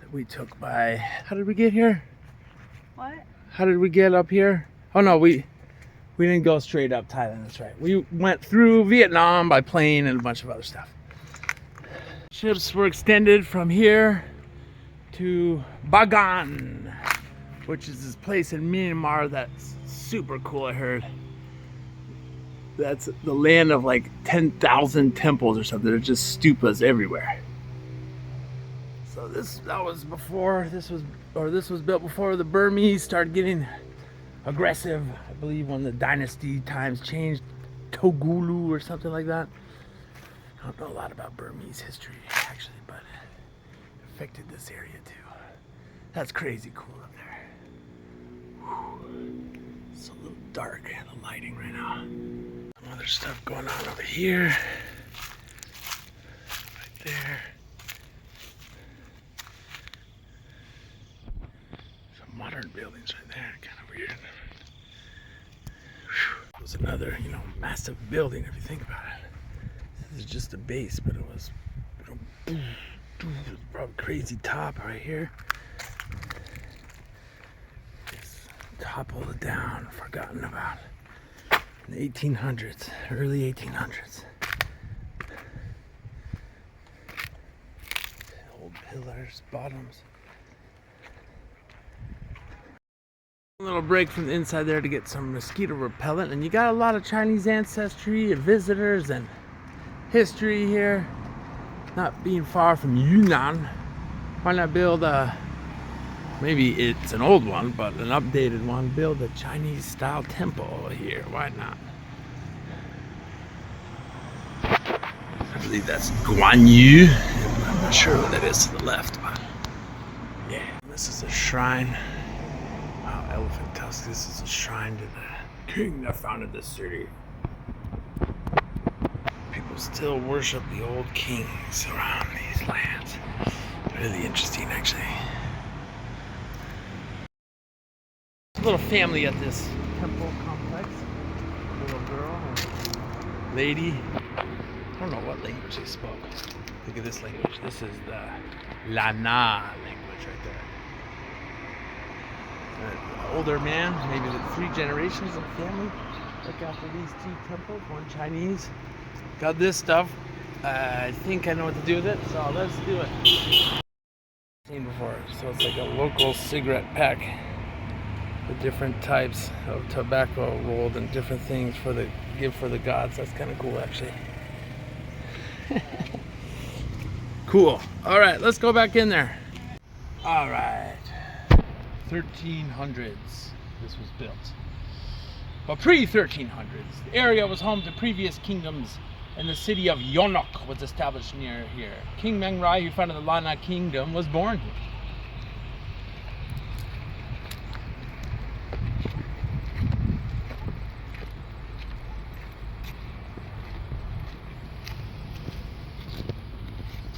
that we took by. How did we get here? What? How did we get up here? Oh no, we didn't go straight up Thailand. That's right. We went through Vietnam by plane and a bunch of other stuff. Ships were extended from here to Bagan, which is this place in Myanmar that's super cool. I heard. That's the land of like 10,000 temples or something. There's just stupas everywhere. So this was built before the Burmese started getting aggressive. I believe when the dynasty times changed, Togulu or something like that. I don't know a lot about Burmese history actually, but it affected this area too. That's crazy cool up there. Whew. It's a little dark, the lighting right now. Some other stuff going on over here. Right there. Some modern buildings right there, kind of weird. It was another, massive building if you think about it. This is just a base, but it was probably crazy top right here. Just toppled it down, forgotten about. In the 1800s, early 1800s. Old pillars, bottoms. A little break from the inside there to get some mosquito repellent, and you got a lot of Chinese ancestry and visitors and history here. Not being far from Yunnan. Why not build a, maybe it's an old one, but an updated one, build a Chinese style temple here. Why not? I believe that's Guanyu. I'm not sure what that is to the left, but yeah. This is a shrine. Wow, elephant tusk. This is a shrine to the king that founded this city. People still worship the old kings around these lands. Really interesting, actually. A little family at this temple complex. A little girl and lady. I don't know what language they spoke. Look at this language. This is the Lan Na language right there. An older man, maybe the 3 generations of the family. Look after these 2 temples, one Chinese. Got this stuff. I think I know what to do with it, so let's do it. Seen before, so it's like a local cigarette pack with different types of tobacco rolled and different things for the gift for the gods. That's kind of cool, actually. Cool. All right, let's go back in there. All right, 1300s this was built, but pre-1300s the area was home to previous kingdoms, and the city of Yonok was established near here. King Mangrai, who founded the Lan Na kingdom, was born here.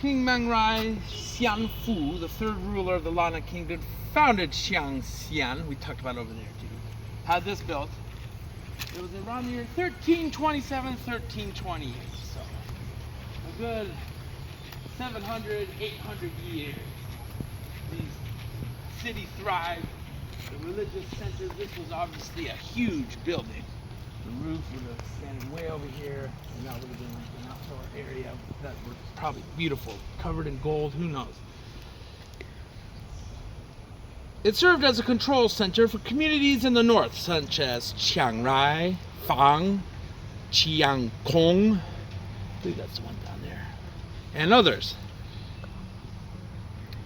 King Mangrai Xianfu, the 3rd ruler of the Lan Na kingdom, founded Chiang Saen. We talked about over there too. Had this built. It was around the year 1327, 1328. So a good 700, 800 years. These cities thrived. The religious center. This was obviously a huge building. The roof would have standing way over here, and that would have been like an outdoor area that was probably beautiful, covered in gold, who knows. It served as a control center for communities in the north, such as Chiang Rai, Fang, Chiang Hung, I believe that's the one down there, and others.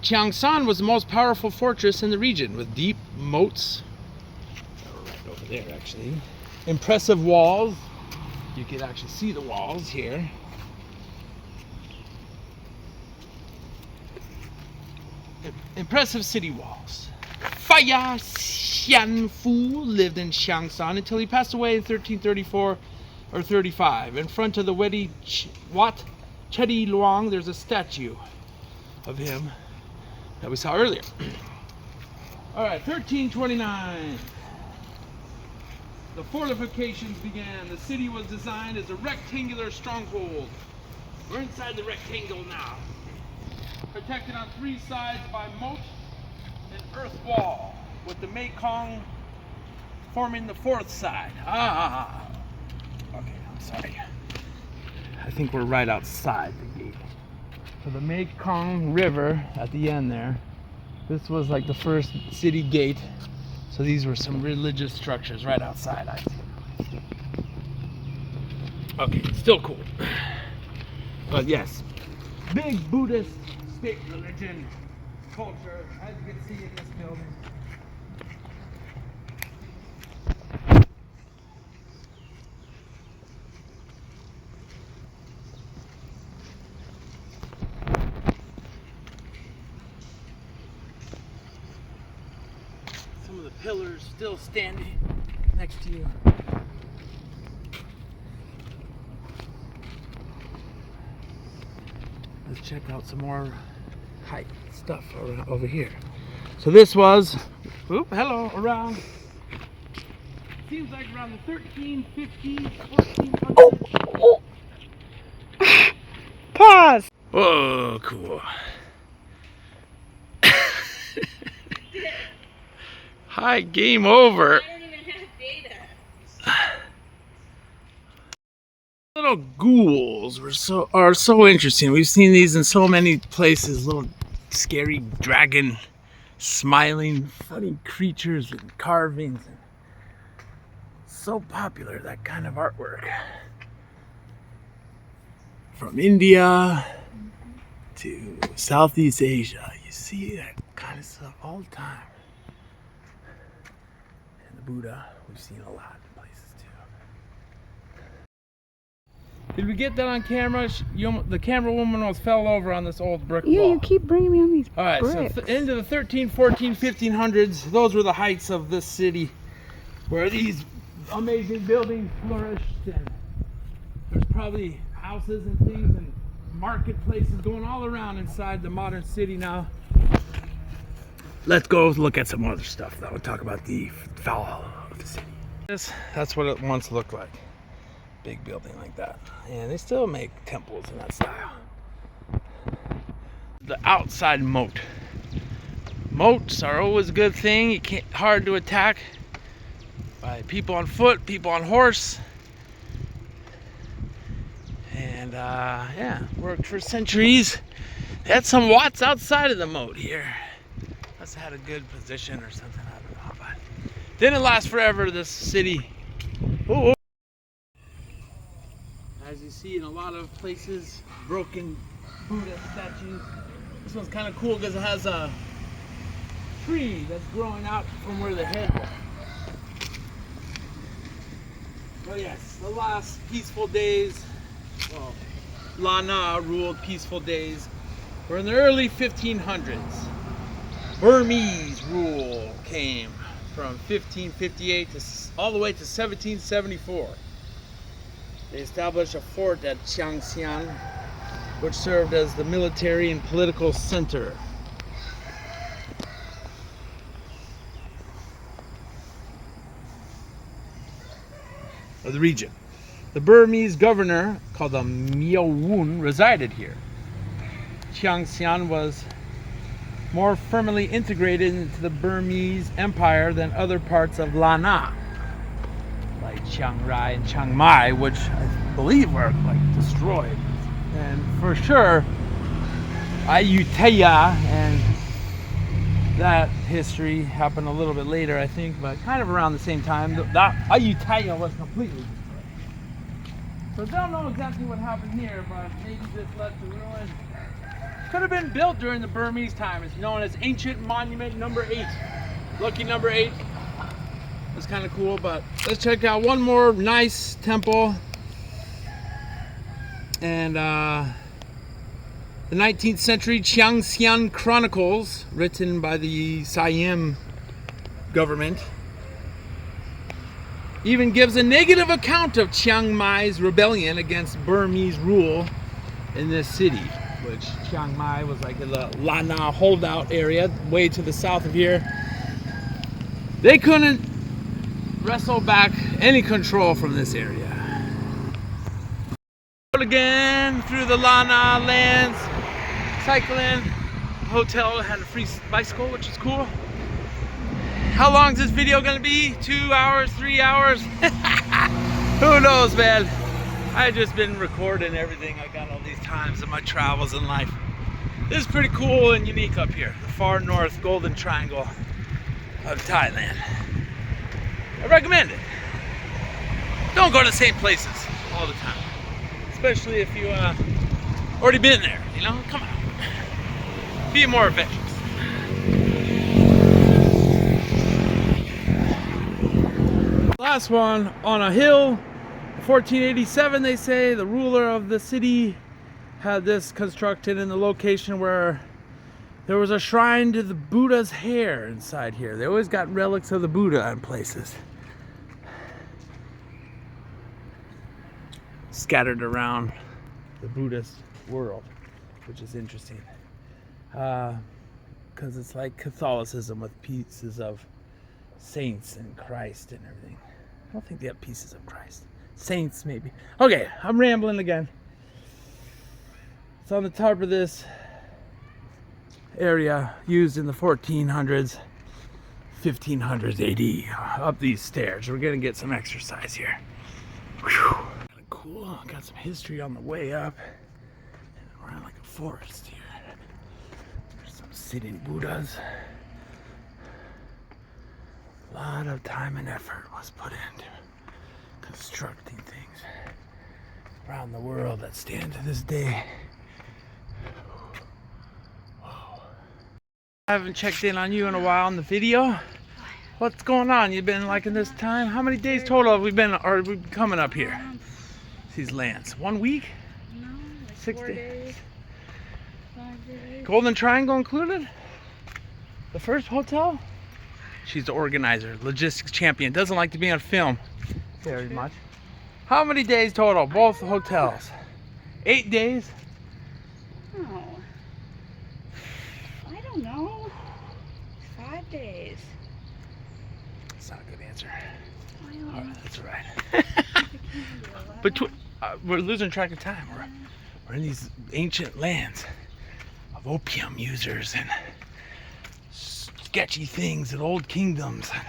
Chiang Saen was the most powerful fortress in the region, with deep moats, right over there actually. Impressive walls. You can actually see the walls here. Impressive city walls. Phaya Xianfu lived in Chiang Saen until he passed away in 1334 or 35. In front of the Wat Chedi Luang, there's a statue of him that we saw earlier. All right, 1329. The fortifications began. The city was designed as a rectangular stronghold. We're inside the rectangle now. Protected on 3 sides by moat and earth wall, with the Mekong forming the 4th side. Okay, I'm sorry. I think we're right outside the gate. So the Mekong River at the end there. This was like the first city gate. So these were some religious structures right outside, I see. Okay, still cool. But yes, big Buddhist state religion, culture, as you can see in this building. Some of the pillars still standing next to you. Let's check out some more height stuff over here. So this was, around, seems like around the 1350s, 1400s. Pause. Oh, cool. Hi, game over. I don't even have data. Little ghouls are so interesting. We've seen these in so many places. Little scary dragon smiling, funny creatures and carvings. And so popular, that kind of artwork. From India to Southeast Asia, you see that kind of stuff all the time. And the Buddha, we've seen a lot in places too. Did we get that on camera? The camera woman almost fell over on this old brick wall. Yeah, you keep bringing me on these All right, bricks. so into the 13, 14, 1500s, those were the heights of this city where these amazing buildings flourished, and there's probably houses and things and marketplaces going all around inside the modern city now. Let's go look at some other stuff though. We'll talk about the fall of the city. That's what it once looked like. Big building like that. And they still make temples in that style. The outside moat. Moats are always a good thing. Hard to attack by people on foot, people on horse. And yeah, worked for centuries. They had some watts outside of the moat here. Must have had a good position or something, I don't know. But didn't last forever, this city. Ooh. As you see in a lot of places, broken Buddha statues. This one's kind of cool because it has a tree that's growing out from where the head was. Oh yes, the last peaceful days, well, Lan Na ruled peaceful days, were in the early 1500s. Burmese rule came from 1558 all the way to 1774. They established a fort at Chiang Saen, which served as the military and political center. Of the region. The Burmese governor, called the Ngoenyang, resided here. Chiang Saen was more firmly integrated into the Burmese Empire than other parts of Lan Na, like Chiang Rai and Chiang Mai, which I believe were like destroyed. And for sure, Ayutthaya and that history happened a little bit later, I think, but kind of around the same time. That Ayutthaya was completely destroyed. So don't know exactly what happened here, but maybe this led to ruin. Could have been built during the Burmese time. It's known as Ancient Monument Number 8. Lucky number 8. That's kind of cool, but let's check out one more nice temple. And the 19th century Chiang Saen Chronicles, written by the Siam government, even gives a negative account of Chiang Mai's rebellion against Burmese rule in this city, which Chiang Mai was like the Lan Na holdout area way to the south of here. They couldn't wrestle back any control from this area. Again through the Lan Na lands, cycling. Hotel had a free bicycle, which is cool. How long is this video gonna be? 2 hours, 3 hours? Who knows, man? I've just been recording everything I got all these times of my travels in life. This is pretty cool and unique up here, the far north golden triangle of Thailand. I recommend it. Don't go to the same places all the time, especially if you already been there, you know? Come on, be more adventurous. Last one on a hill. 1487, they say the ruler of the city had this constructed in the location where there was a shrine to the Buddha's hair inside here. They always got relics of the Buddha in places scattered around the Buddhist world, which is interesting because it's like Catholicism with pieces of saints and Christ and everything. I don't think they have pieces of Christ. Saints, maybe. Okay, I'm rambling again. It's on the top of this area used in the 1400s, 1500s AD. Up these stairs. We're gonna get some exercise here. Whew. Cool. Got some history on the way up. We're in like a forest here. There's some sitting Buddhas. A lot of time and effort was put into constructing things around the world that stand to this day. I haven't checked in on you in a while in the video. What's going on? You've been liking this time? How many days total have we been coming up here? These lands. 1 week? No, like 6 4 days. days. 5 days. Golden Triangle included? The first hotel? She's the organizer, logistics champion. Doesn't like to be on film very much. How many days total? Both hotels. 8 days? Oh. I don't know. 5 days. That's not a good answer. I don't know. Alright, that's alright. But we're losing track of time. We're in these ancient lands of opium users and sketchy things and old kingdoms and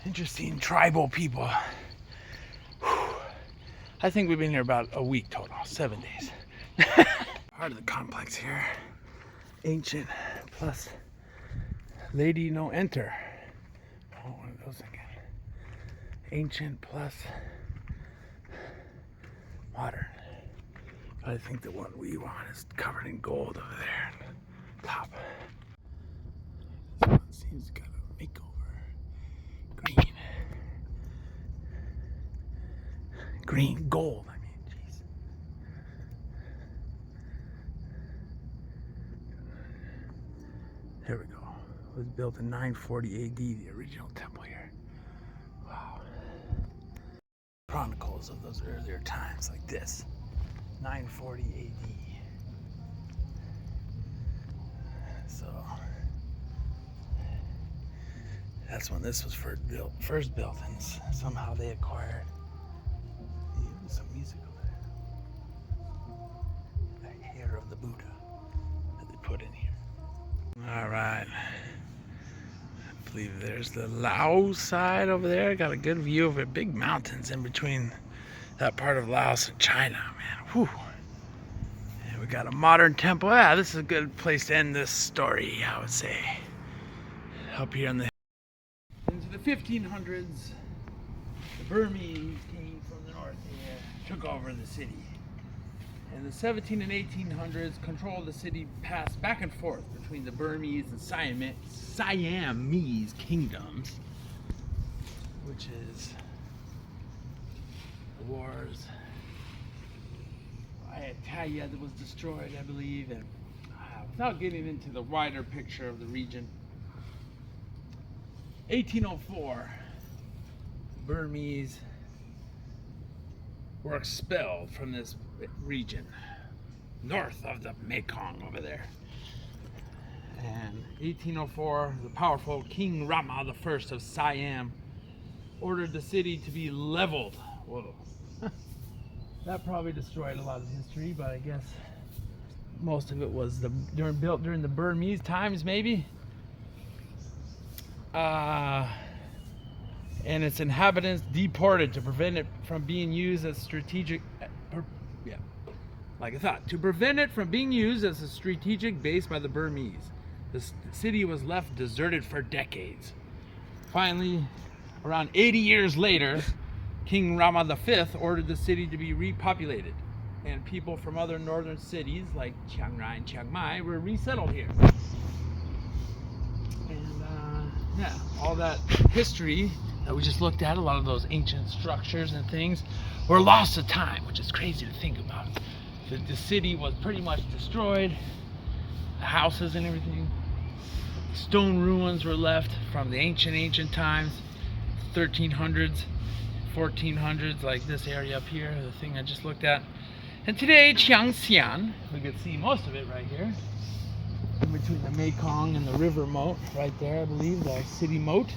interesting tribal people. Whew. I think we've been here about a week total, 7 days. Part of the complex here. Ancient plus lady no enter. Oh, one of those again. Ancient plus modern. But I think the one we want is covered in gold over there on the top. This one seems to got a makeover. Green. Green gold, I mean, jeez. There we go. It was built in 940 AD, the original temple here. Wow. Chronicles of those earlier times like this. 940 AD. So that's when this was first built, and somehow they acquired. There's some music over there. The hair of the Buddha that they put in here. All right. I believe there's the Laos side over there. Got a good view of it. Big mountains in between that part of Laos and China, man. Whew. And we got a modern temple. Yeah, this is a good place to end this story, I would say. Up here on the into the 1500s, the Burmese came from the north here, took over the city. In the 17 and 1800s, control of the city passed back and forth between the Burmese and Siamese kingdoms, which is the wars. Ayutthaya that was destroyed, I believe, and without getting into the wider picture of the region, 1804, Burmese were expelled from this region north of the Mekong over there. And 1804, the powerful King Rama I of Siam ordered the city to be leveled. Whoa. That probably destroyed a lot of history, but I guess most of it was built during the Burmese times, maybe. And its inhabitants deported to prevent it from being used as strategic. To prevent it from being used as a strategic base by the Burmese. The city was left deserted for decades. Finally, around 80 years later, King Rama V ordered the city to be repopulated, and people from other northern cities like Chiang Rai and Chiang Mai were resettled here. And yeah, all that history that we just looked at, a lot of those ancient structures and things, were lost to time, which is crazy to think about. The city was pretty much destroyed, the houses and everything. Stone ruins were left from the ancient times, 1300s, 1400s, like this area up here, the thing I just looked at. And today, Chiang Saen, we could see most of it right here, in between the Mekong and the river moat, right there, I believe, the city moat,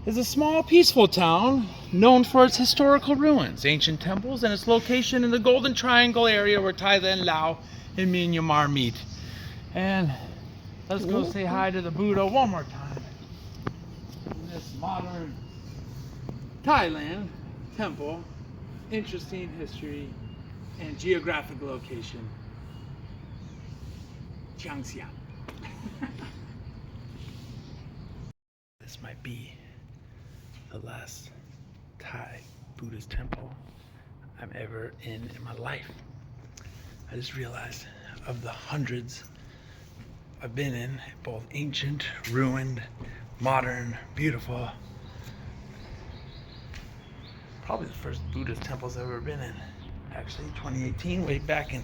is a small, peaceful town known for its historical ruins, ancient temples, and its location in the Golden Triangle area where Thailand, Laos, and Myanmar meet. And let's go say hi to the Buddha one more time. In this modern Thailand temple, interesting history and geographic location, Chiang Saen. this might be the last Thai Buddhist temple I'm ever in my life. I just realized of the hundreds I've been in, both ancient, ruined, modern, beautiful, probably the first Buddhist temples I've ever been in. Actually, 2018, way back in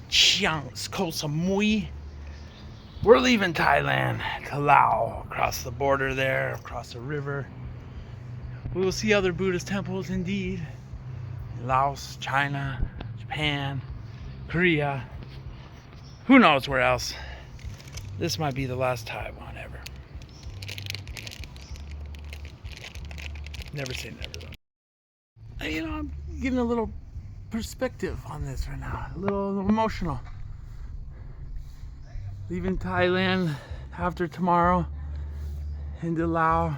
Chiang Saen. We're leaving Thailand to Laos, across the border there, across the river. We will see other Buddhist temples indeed. In Laos, China, Japan, Korea. Who knows where else? This might be the last Thai one ever. Never say never though. You know, I'm getting a little perspective on this right now. A little emotional. Leaving Thailand after tomorrow into Laos.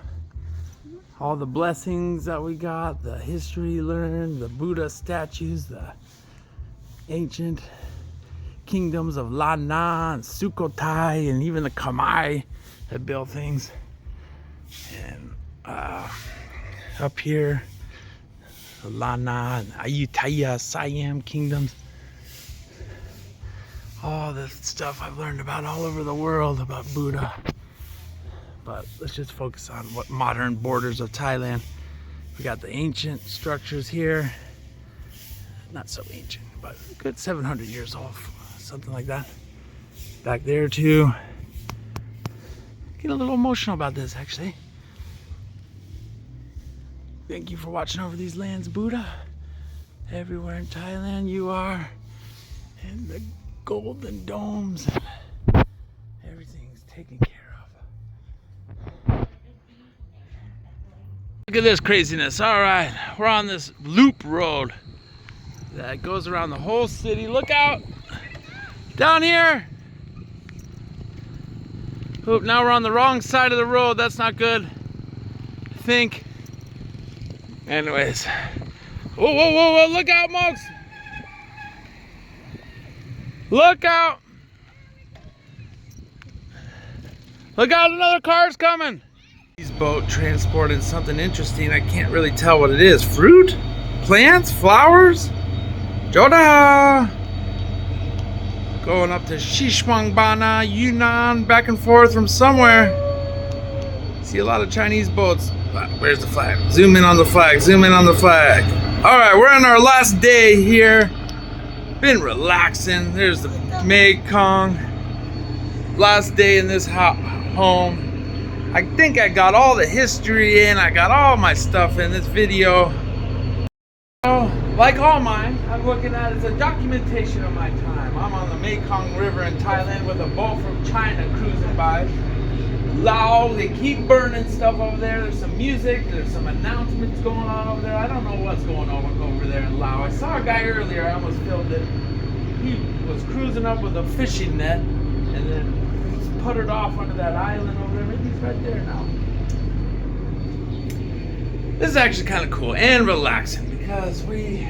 All the blessings that we got, the history learned, the Buddha statues, the ancient kingdoms of Lan Na and Sukhothai, and even the Khmer that built things. And up here, the Lan Na and Ayutthaya, Siam kingdoms. All the stuff I've learned about all over the world about Buddha. But let's just focus on what modern borders of Thailand. We got the ancient structures here. Not so ancient, but a good 700 years old, something like that. Back there too. Get a little emotional about this actually. Thank you for watching over these lands, Buddha. Everywhere in Thailand you are. And the golden domes. And everything's taken care of. Look at this craziness. All right, we're on this loop road that goes around the whole city. Look out down here. Oop, now we're on the wrong side of the road. That's not good, I think. Anyways, whoa, whoa, whoa, whoa, look out, Mokes. Look out. Look out, another car's coming. This boat transported something interesting. I can't really tell what it is. Fruit? Plants? Flowers? Joda! Going up to Xishuangbanna, Yunnan, back and forth from somewhere. See a lot of Chinese boats. Where's the flag? Zoom in on the flag. Zoom in on the flag. Alright, we're on our last day here. Been relaxing. There's the Mekong. Last day in this home. I think I got all the history in. I got all my stuff in this video. So, like all mine, I'm looking at it as a documentation of my time. I'm on the Mekong River in Thailand with a boat from China cruising by. Laos, they keep burning stuff over there. There's some music, there's some announcements going on over there. I don't know what's going on over there in Laos. I saw a guy earlier, I almost filmed it. He was cruising up with a fishing net and then puttered off onto that island over there. Maybe he's right there now. This is actually kind of cool and relaxing because we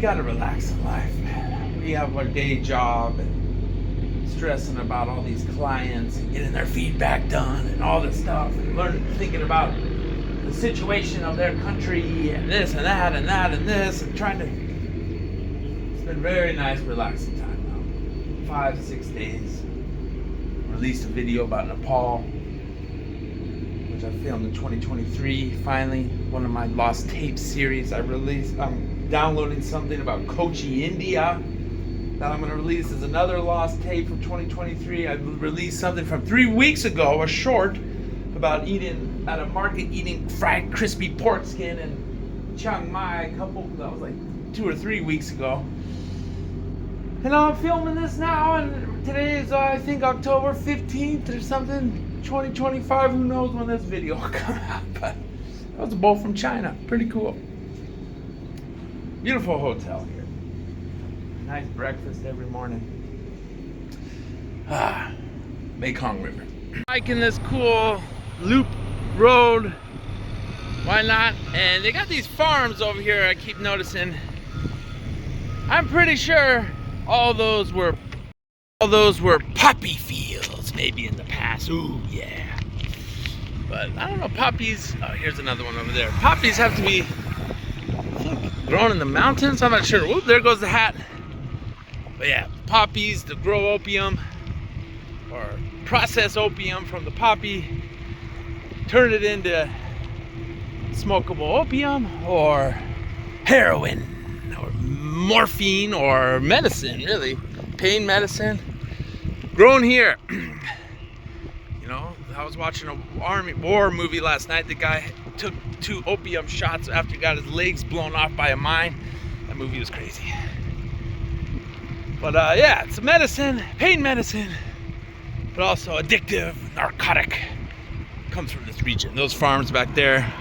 gotta relax in life, man. We have our day job and stressing about all these clients and getting their feedback done and all this stuff and thinking about the situation of their country and this and that and that and this and trying to. It's been very nice, relaxing time now. 5-6 days. Released a video about Nepal, which I filmed in 2023. Finally, one of my lost tapes series I released. I'm downloading something about Kochi, India, that I'm going to release as another lost tape from 2023. I released something from 3 weeks ago, a short about eating at a market, eating fried crispy pork skin in Chiang Mai. That was like 2 or 3 weeks ago. And I'm filming this now, and today is I think October 15th or something, 2025. Who knows when this video will come out? But that was a boat from China. Pretty cool. Beautiful hotel here. Nice breakfast every morning. Mekong River. Liking this cool loop road. Why not? And they got these farms over here I keep noticing. I'm pretty sure all those were poppy fields maybe in the past. Ooh, yeah. But I don't know, poppies. Oh, here's another one over there. Poppies have to be grown in the mountains. I'm not sure. Whoop, there goes the hat. But yeah, poppies to grow opium or process opium from the poppy, turn it into smokable opium or heroin or morphine or medicine, really. Pain medicine. Grown here. You know, I was watching a war movie last night. The guy took 2 opium shots after he got his legs blown off by a mine. That movie was crazy. But yeah, it's a medicine, pain medicine, but also addictive, narcotic. Comes from this region. Those farms back there,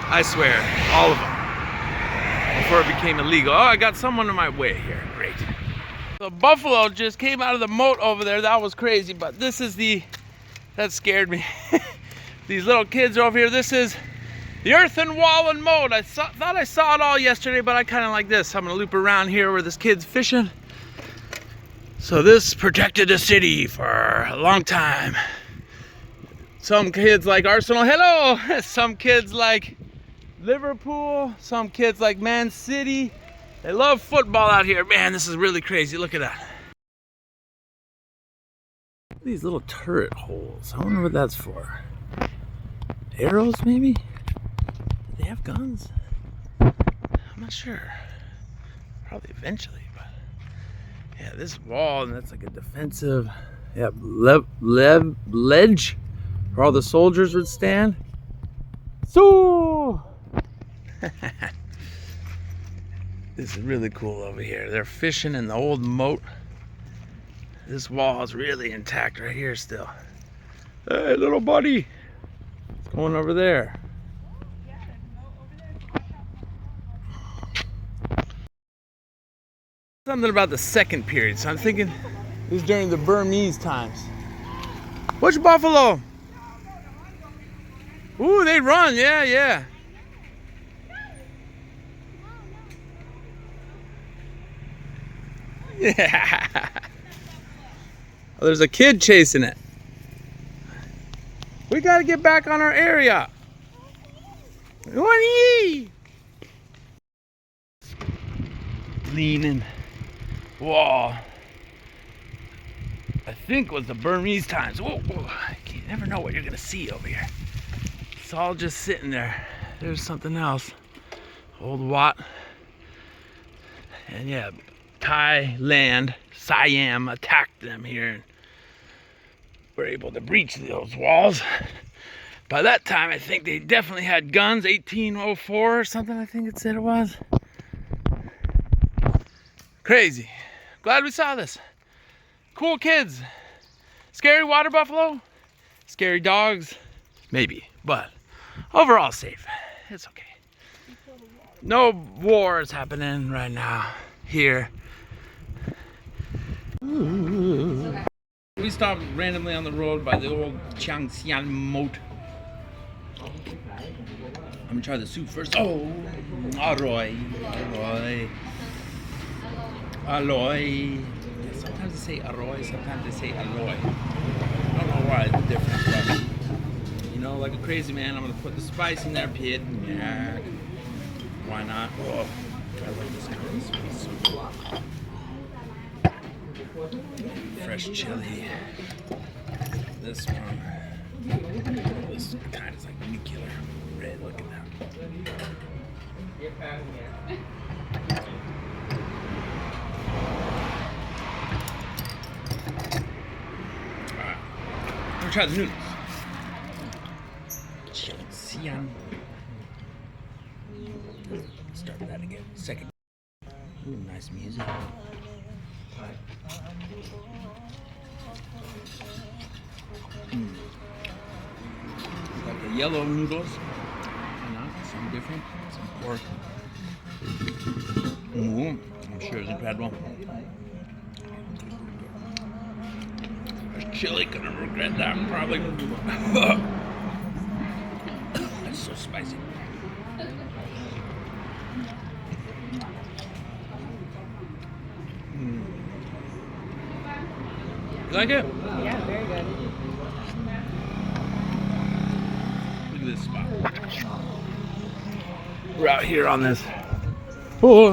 I swear, all of them, before it became illegal. Oh, I got someone in my way here. Great. The buffalo just came out of the moat over there. That was crazy, but this is that scared me. These little kids are over here. This is the earthen wall and moat. Thought I saw it all yesterday, but I kind of like this. I'm gonna loop around here where this kid's fishing. So this protected the city for a long time. Some kids like Arsenal, hello. Some kids like Liverpool. Some kids like Man City. They love football out here. Man, this is really crazy. Look at that. These little turret holes. I wonder what that's for. Arrows, maybe? Do they have guns? I'm not sure. Probably eventually, but yeah, this wall, and that's like a defensive, yeah, ledge where all the soldiers would stand. So this is really cool over here. They're fishing in the old moat. This wall is really intact right here still. Hey, little buddy. What's going over there? Something about the second period. So I'm thinking this is during the Burmese times. Which buffalo? Ooh, they run. Yeah, yeah. Yeah. Oh, there's a kid chasing it. We gotta get back on our area. Leaning wall. I think was the Burmese times. Whoa, whoa. You never know what you're gonna see over here. It's all just sitting there. There's something else. Old Wat. And yeah, Thailand, Siam attacked them here and were able to breach those walls. By that time, I think they definitely had guns, 1804 or something, I think it said it was. Crazy. Glad we saw this. Cool kids. Scary water buffalo, scary dogs, maybe, but overall safe. It's okay. No wars happening right now here. We stopped randomly on the road by the old Chiang Saen moat. I'm gonna try the soup first. Oh, Aroy, Aroy, Aloy. Sometimes they say Aroy, sometimes they say Aloy. I don't know why it's different, but you know, like a crazy man, I'm gonna put the spice in there, pit. Yeah, why not? Oh, I like this kind of spice. Fresh chili. This one. This kind is like nuclear red. Look at that. Alright. I'm gonna try the noodles. Chiang Saen. Start that again. Second. Ooh, nice music. Like the yellow noodles. Why not? Some different. Some pork. Ooh, I'm sure it's incredible. There's chili, gonna regret that probably. That's so spicy. You like it? Yeah, very good. this spot. We're out here on this. Oh,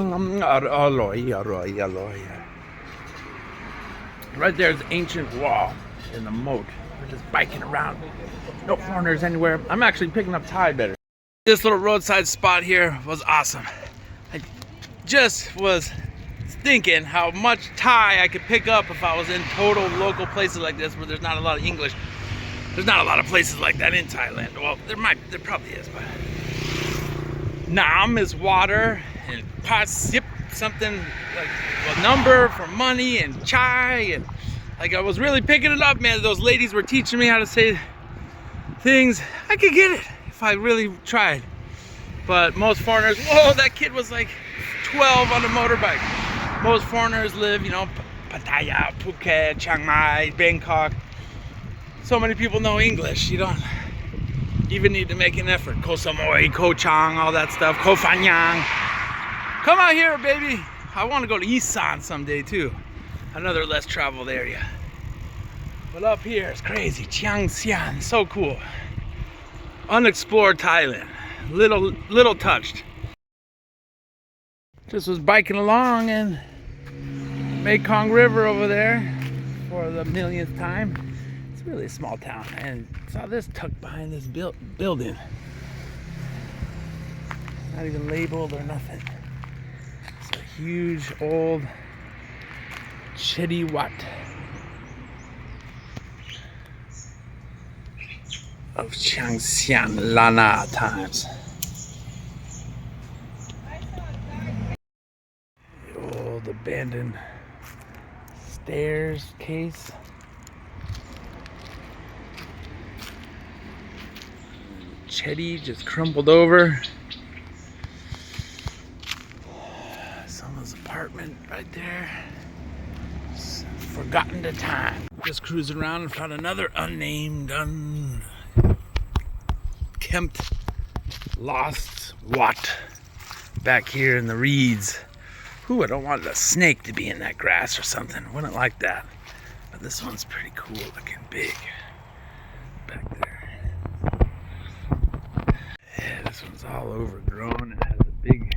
right there's the ancient wall in the moat. We're just biking around. No foreigners anywhere. I'm actually picking up Thai better. This little roadside spot here was awesome. I just was thinking how much Thai I could pick up if I was in total local places like this where there's not a lot of English. There's not a lot of places like that in Thailand. Well, there probably is, but Nam is water, and Pasip something like a number for money, and chai, and like I was really picking it up, man. Those ladies were teaching me how to say things. I could get it if I really tried. But most foreigners, whoa, that kid was like 12 on a motorbike. Most foreigners live, you know, Pattaya, Phuket, Chiang Mai, Bangkok. So many people know English. You don't even need to make an effort. Koh Samui, Koh Chang, all that stuff. Koh Phangan. Come out here, baby. I want to go to Isan someday too. Another less traveled area. But up here it's crazy. Chiang Saen, so cool. Unexplored Thailand. Little touched. Just was biking along and Mekong River over there for the millionth time. It's really a small town, and saw this tucked behind this building. Not even labeled or nothing. It's a huge old Chedi Wat of Chiang Saen Lan Na times. The old abandoned stairs case. Chedi just crumbled over. Someone's apartment right there. Just forgotten the time. Just cruising around and found another unnamed, unkempt, lost Wat back here in the reeds. Ooh, I don't want a snake to be in that grass or something. Wouldn't like that. But this one's pretty cool looking, big. Back there. Yeah, this one's all overgrown. It has a big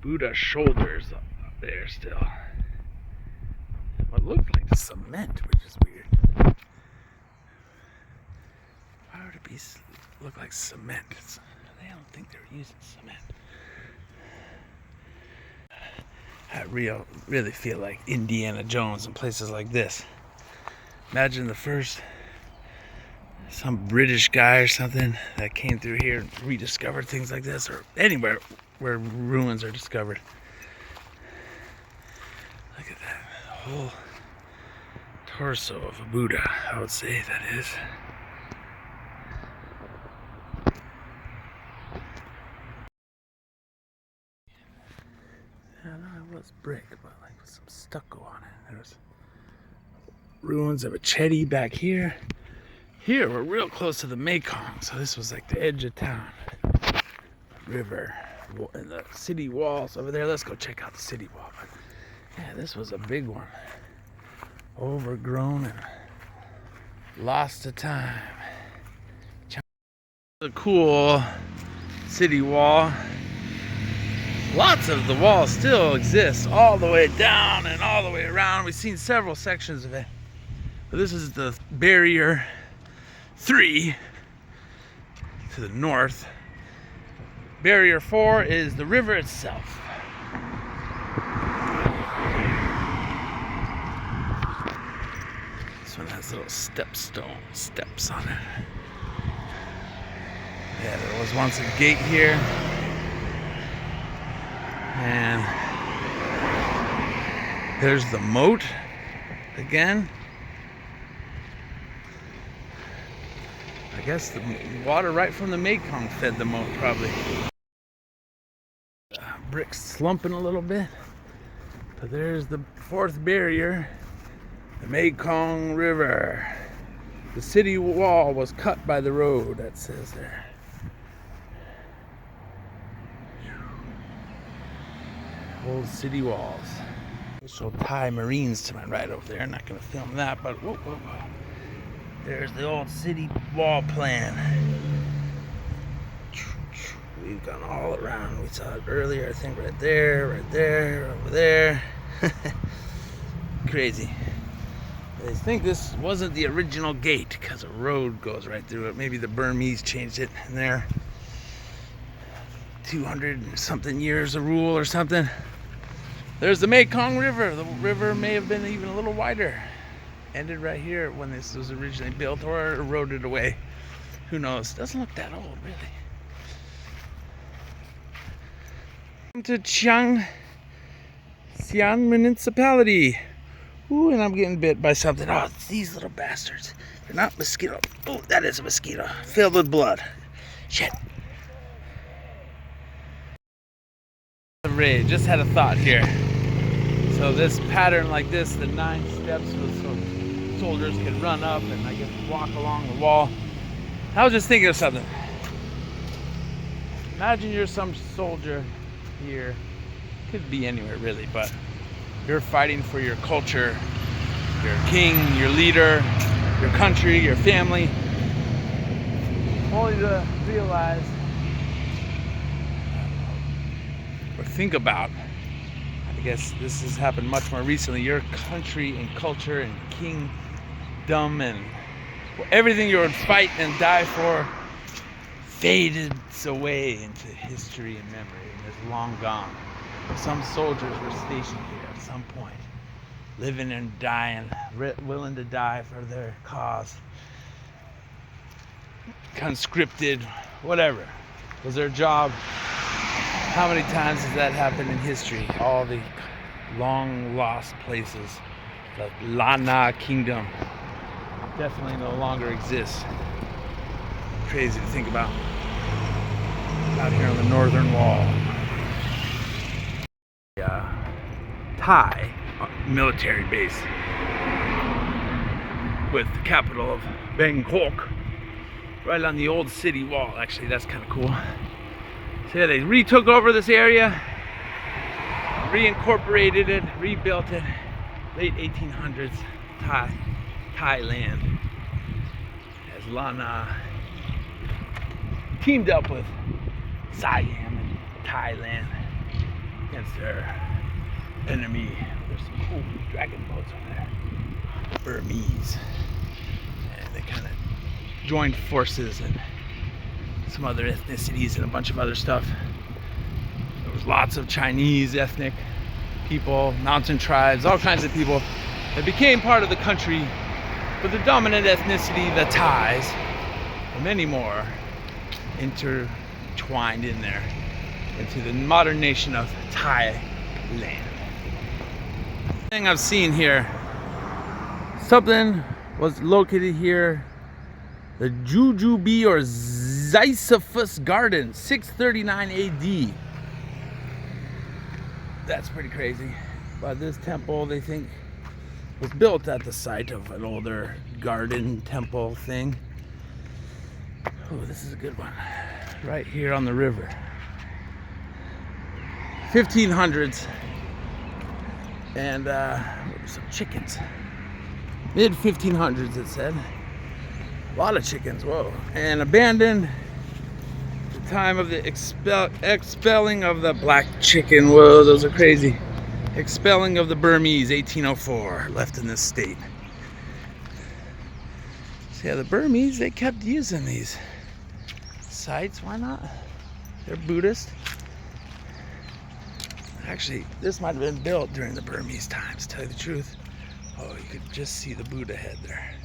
Buddha shoulders up there still. What looks like cement, which is weird. Why would it look like cement? I don't think they're using cement. I really feel like Indiana Jones in places like this. Imagine some British guy or something that came through here and rediscovered things like this, or anywhere where ruins are discovered. Look at that whole torso of a Buddha, I would say that is. I don't know, it was brick, but like with some stucco on it. There's ruins of a Chedi back here. Here, we're real close to the Mekong, so this was like the edge of town. River, and the city walls over there. Let's go check out the city wall. But yeah, this was a big one. Overgrown and lost to time. A cool city wall. Lots of the wall still exists all the way down and all the way around. We've seen several sections of it. But this is the barrier 3 to the north. Barrier 4 is the river itself. This one has little steps on it. Yeah, there was once a gate here. And there's the moat again. I guess the water right from the Mekong fed the moat, probably. Bricks slumping a little bit. But there's the 4th barrier, the Mekong River. The city wall was cut by the road, that says there. Old city walls. So Thai Marines to my right over there. I'm not going to film that, but whoa. There's the old city wall plan. We've gone all around. We saw it earlier, I think right there, over there. Crazy. I think this wasn't the original gate because a road goes right through it. Maybe the Burmese changed it in there. 200 something years of rule or something. There's the Mekong River. The river may have been even a little wider. Ended right here when this was originally built, or eroded away. Who knows? Doesn't look that old, really. To Chiang Saen municipality. Ooh, and I'm getting bit by something. Oh, it's these little bastards. They're not mosquito. Oh, that is a mosquito. Filled with blood. Shit. Ray, just had a thought here. So this pattern like this, the 9 steps was so soldiers could run up and I guess walk along the wall. I was just thinking of something. Imagine you're some soldier here, could be anywhere really, but you're fighting for your culture, your king, your leader, your country, your family, only to realize or think about, I guess this has happened much more recently, your country and culture and kingdom and everything you would fight and die for fades away into history and memory and is long gone. Some soldiers were stationed here at some point, living and dying, willing to die for their cause, conscripted, whatever was their job. How many times has that happened in history? All the long lost places. The Lan Na kingdom definitely no longer exists. Crazy to think about. Out here on the northern wall. Thai military base with the capital of Bangkok right on the old city wall. Actually, that's kind of cool. So yeah, they retook over this area, reincorporated it, rebuilt it, late 1800s, Thailand, as Lan Na teamed up with Siam and Thailand against their enemy. There's some cool dragon boats over there, the Burmese, and they kind of joined forces and some other ethnicities and a bunch of other stuff. There was lots of Chinese ethnic people, mountain tribes, all kinds of people that became part of the country, but the dominant ethnicity, the Thais, and many more intertwined in there into the modern nation of Thailand. Thing I've seen here, something was located here, the Jujube or Xishuangbanna Garden, 639 AD. That's pretty crazy. But this temple, they think, was built at the site of an older garden temple thing. Oh, this is a good one. Right here on the river. 1500s. And some chickens. Mid 1500s, it said. A lot of chickens, whoa. And abandoned at the time of the expelling of the black chicken. Whoa, those are crazy. Expelling of the Burmese, 1804, left in this state. So yeah, the Burmese, they kept using these sites. Why not? They're Buddhist. Actually, this might have been built during the Burmese times, to tell you the truth. Oh, you could just see the Buddha head there.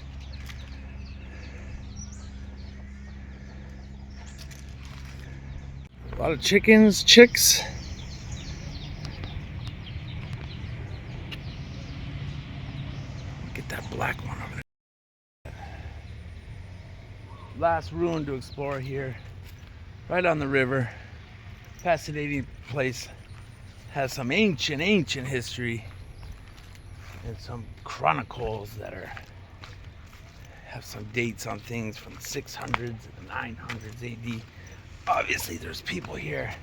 A lot of chickens, chicks. Get that black one over there. Last ruin to explore here, right on the river. Fascinating place. Has some ancient history and some chronicles that have some dates on things from the 600s and the 900s AD. Obviously, there's people here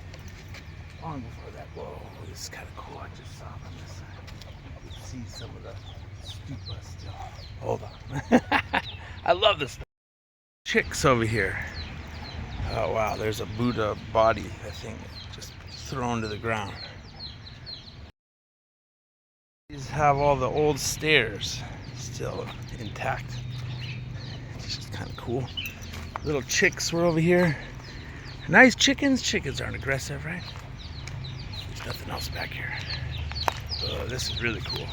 long before that. Whoa, this is kind of cool. I just saw on this side. You can see some of the stupa still. Hold on. I love this. Chicks over here. Oh wow, there's a Buddha body, I think, just thrown to the ground. These have all the old stairs still intact. It's just kind of cool. Little chicks were over here. Nice chickens. Chickens aren't aggressive, right? There's nothing else back here. Oh, this is really cool.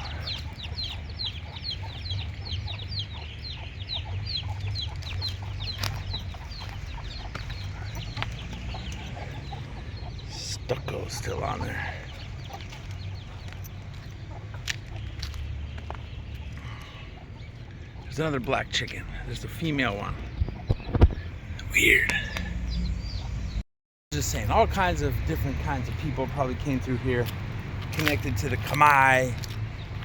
Stucco still on there. There's another black chicken. There's the female one. Weird. Just saying, all kinds of different kinds of people probably came through here, connected to the Khmer.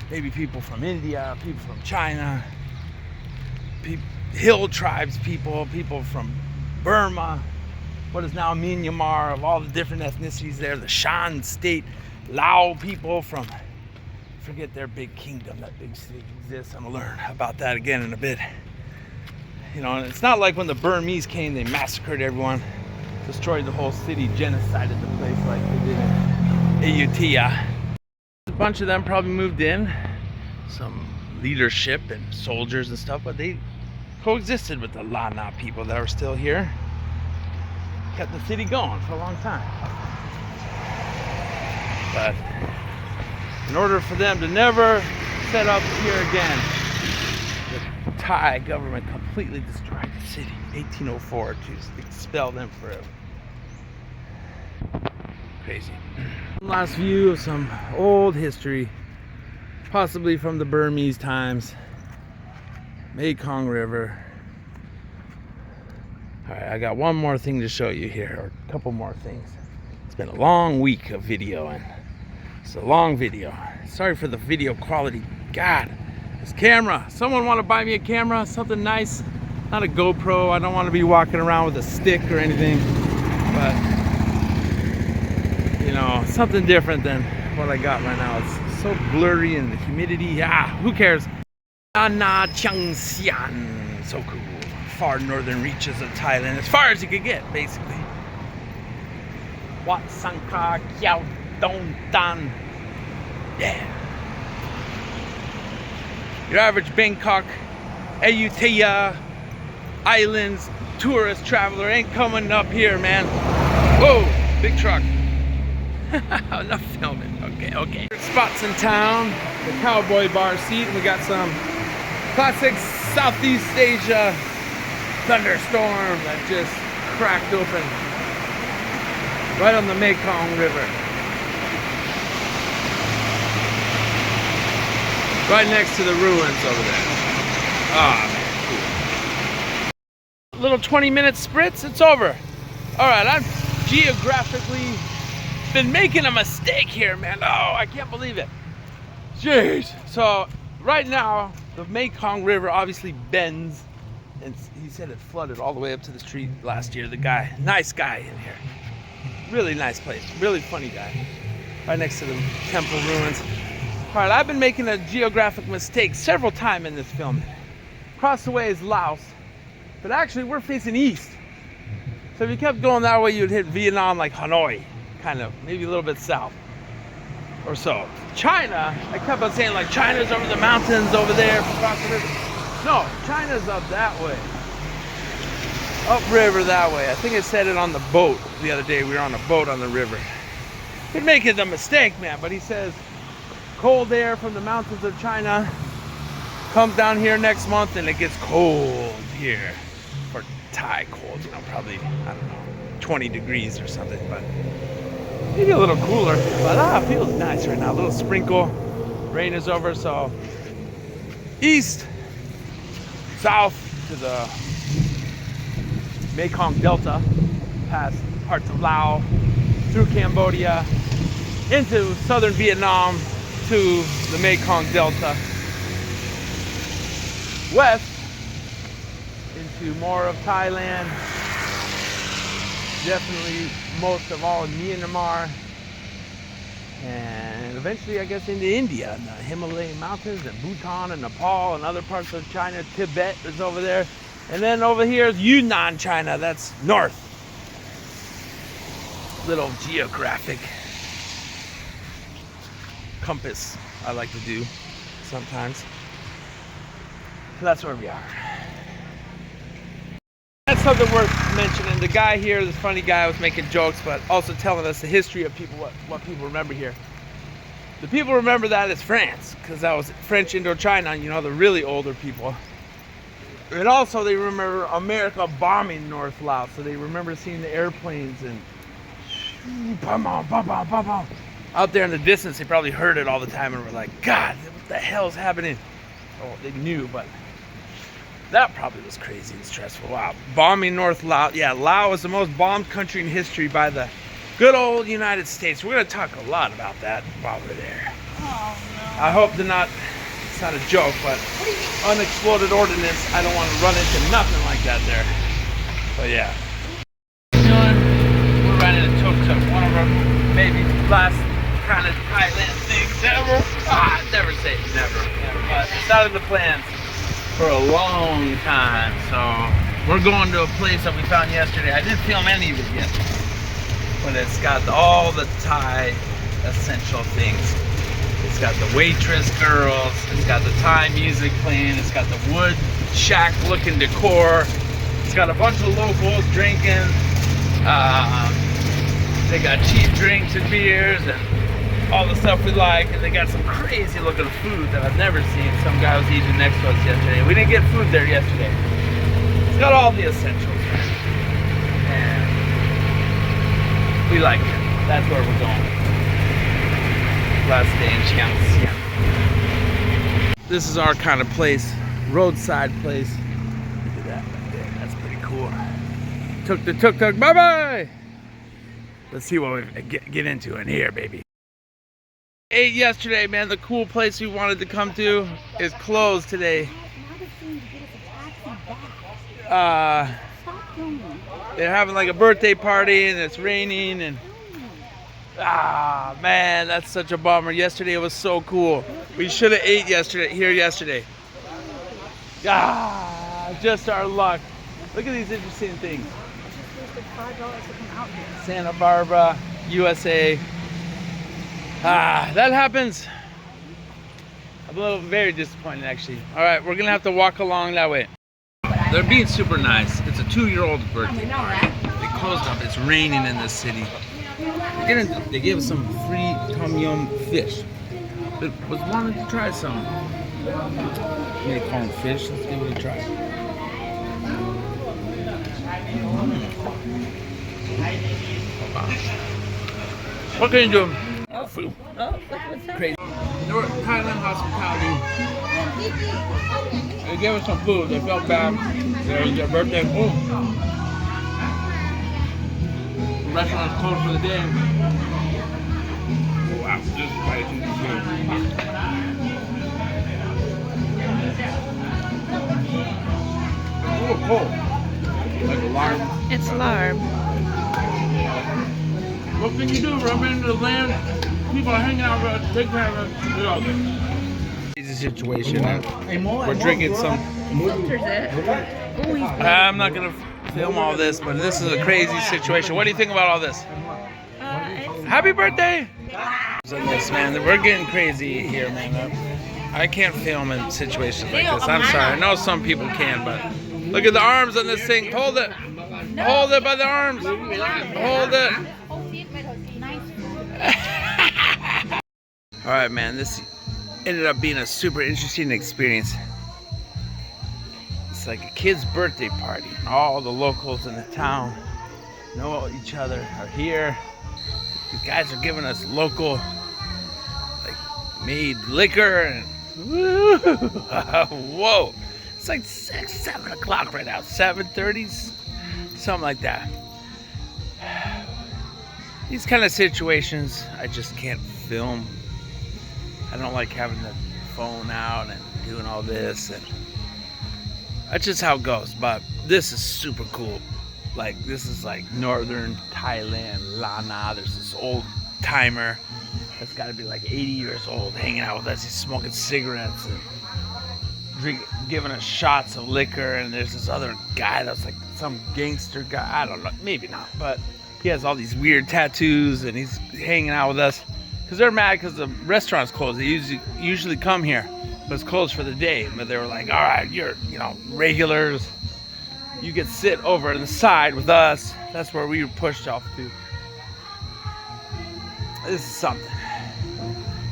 Maybe people from India, people from China, hill tribes people from Burma, what is now Myanmar, of all the different ethnicities there. The Shan state, Lao people from, forget their big kingdom, that big city exists. I'm gonna learn about that again in a bit. You know, and it's not like when the Burmese came, they massacred everyone, destroyed the whole city, genocided the place like they did in Ayutthaya. A bunch of them probably moved in, some leadership and soldiers and stuff, but they coexisted with the Lan Na people that were still here. Kept the city going for a long time. But in order for them to never set up here again, the Thai government completely destroyed the city, 1804, to expel them forever. Crazy. Last view of some old history, possibly from the Burmese times. Mekong River. Alright, I got one more thing to show you here, or a couple more things. It's been a long week of video, and it's a long video. Sorry for the video quality. God, this camera. Someone want to buy me a camera? Something nice. Not a GoPro. I don't want to be walking around with a stick or anything. But, you know, something different than what I got right now. It's so blurry and the humidity. Who cares? Lan Na, Chiang Saen. So cool. Far northern reaches of Thailand. As far as you could get, basically. Wat Sangka Kiao Dong Dan. Yeah. Your average Bangkok, Ayutthaya, islands, tourist traveler ain't coming up here, man. Whoa, big truck. Enough filming. Okay. Spots in town, the cowboy bar seat, and we got some classic Southeast Asia thunderstorm that just cracked open right on the Mekong River. Right next to the ruins over there. Man, cool. Little 20-minute spritz, it's over. Alright, I've geographically been making a mistake here, man. Oh, I can't believe it. Jeez. So, right now, the Mekong River obviously bends. And he said it flooded all the way up to the street last year. The guy, nice guy in here. Really nice place. Really funny guy. Right next to the temple ruins. Alright, I've been making a geographic mistake several times in this film. Across the way is Laos, but actually we're facing east. So if you kept going that way, you'd hit Vietnam, like Hanoi, kind of, maybe a little bit south or so. China, I kept on saying like China's over the mountains over there, across the river. No, China's up that way. Upriver that way. I think I said it on the boat the other day. We were on a boat on the river. Been making a mistake, man, but he says cold air from the mountains of China comes down here next month and it gets cold here. For Thai cold, you know, probably, I don't know, 20 degrees or something, but maybe a little cooler. But it feels nice right now. A little sprinkle. Rain is over, so east, south to the Mekong Delta, past parts of Laos, through Cambodia, into southern Vietnam, to the Mekong Delta, west into more of Thailand, definitely most of all Myanmar, and eventually I guess into India and the Himalayan mountains and Bhutan and Nepal and other parts of China. Tibet is over there. And then over here is Yunnan, China. That's north. Little geographic compass I like to do sometimes. So that's where we are. That's something worth mentioning. The guy here, this funny guy, was making jokes, but also telling us the history of people, what people remember here. The people remember that as France, because that was French Indochina, you know, the really older people. And also they remember America bombing North Laos, so they remember seeing the airplanes and out there in the distance. They probably heard it all the time and were like, God, what the hell is happening? Oh, they knew, but that probably was crazy and stressful. Wow, bombing North Laos. Yeah, Laos is the most bombed country in history by the good old United States. We're gonna talk a lot about that while we're there. Oh, no. I hope it's not a joke, but unexploded ordnance, I don't want to run into nothing like that there. But yeah. We're running a tuk-tuk, one of our maybe last kind of Thailand things ever. Never say never. But it's out of the plans for a long time. So we're going to a place that we found yesterday. I didn't film any of it yet, but it's got all the Thai essential things. It's got the waitress girls, it's got the Thai music playing, it's got the wood shack looking decor, it's got a bunch of locals drinking, they got cheap drinks and beers and all the stuff we like, and they got some crazy looking food that I've never seen. Some guy was eating next to us yesterday. We didn't get food there yesterday. It's got all the essentials, and we like it. That's where we're going. Last day in Chiang Saen. This is our kind of place, roadside place. Look at that right there. That's pretty cool. Took the tuk-tuk. Bye-bye. Let's see what we get into in here, baby. Ate yesterday, man. The cool place we wanted to come to is closed today. They're having like a birthday party and it's raining and man, that's such a bummer. Yesterday it was so cool. We should have ate yesterday. Just our luck. Look at these interesting things. Santa Barbara, USA. That happens. I'm a little very disappointed actually. All right, we're gonna have to walk along that way. They're being super nice. It's a 2-year-old birthday party. They closed up. It's raining in this city. They gave us some free tom yum fish. But was wanting to try some. They call them fish. Let's give it a try. What can you do? Food. Crazy. North Thailand hospitality. They gave us some food. They felt bad. It was their birthday. Oh. The restaurant's closed for the day. Oh, wow, this is spicy. Oh, cold. Like alarm. It's larb. What can you do? Rub into the land. People are hanging out. They can have a crazy situation. We're drinking some. I'm not gonna film all this, but this is a crazy situation. What do you think about all this? Happy birthday! This, man, we're getting crazy here, man. I can't film in situations like this. I'm sorry. I know some people can, but look at the arms on this thing. Hold it. Hold it by the arms. Hold it. All right, man. This ended up being a super interesting experience. It's like a kid's birthday party. All the locals in the town know each other, are here. These guys are giving us local, like, made liquor and whoa. It's like 7 o'clock right now, 7:30, something like that. These kind of situations, I just can't film. I don't like having the phone out and doing all this, and that's just how it goes. But this is super cool. Like, this is like northern Thailand, Lan Na. There's this old timer that's got to be like 80 years old, hanging out with us. He's smoking cigarettes and giving us shots of liquor. And there's this other guy that's like some gangster guy. I don't know, maybe not, but he has all these weird tattoos and he's hanging out with us because they're mad because the restaurant's closed. They usually come here, but it's closed for the day. But they were like, all right, you're, regulars. You get sit over on the side with us. That's where we were pushed off to. This is something.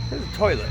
There's a toilet.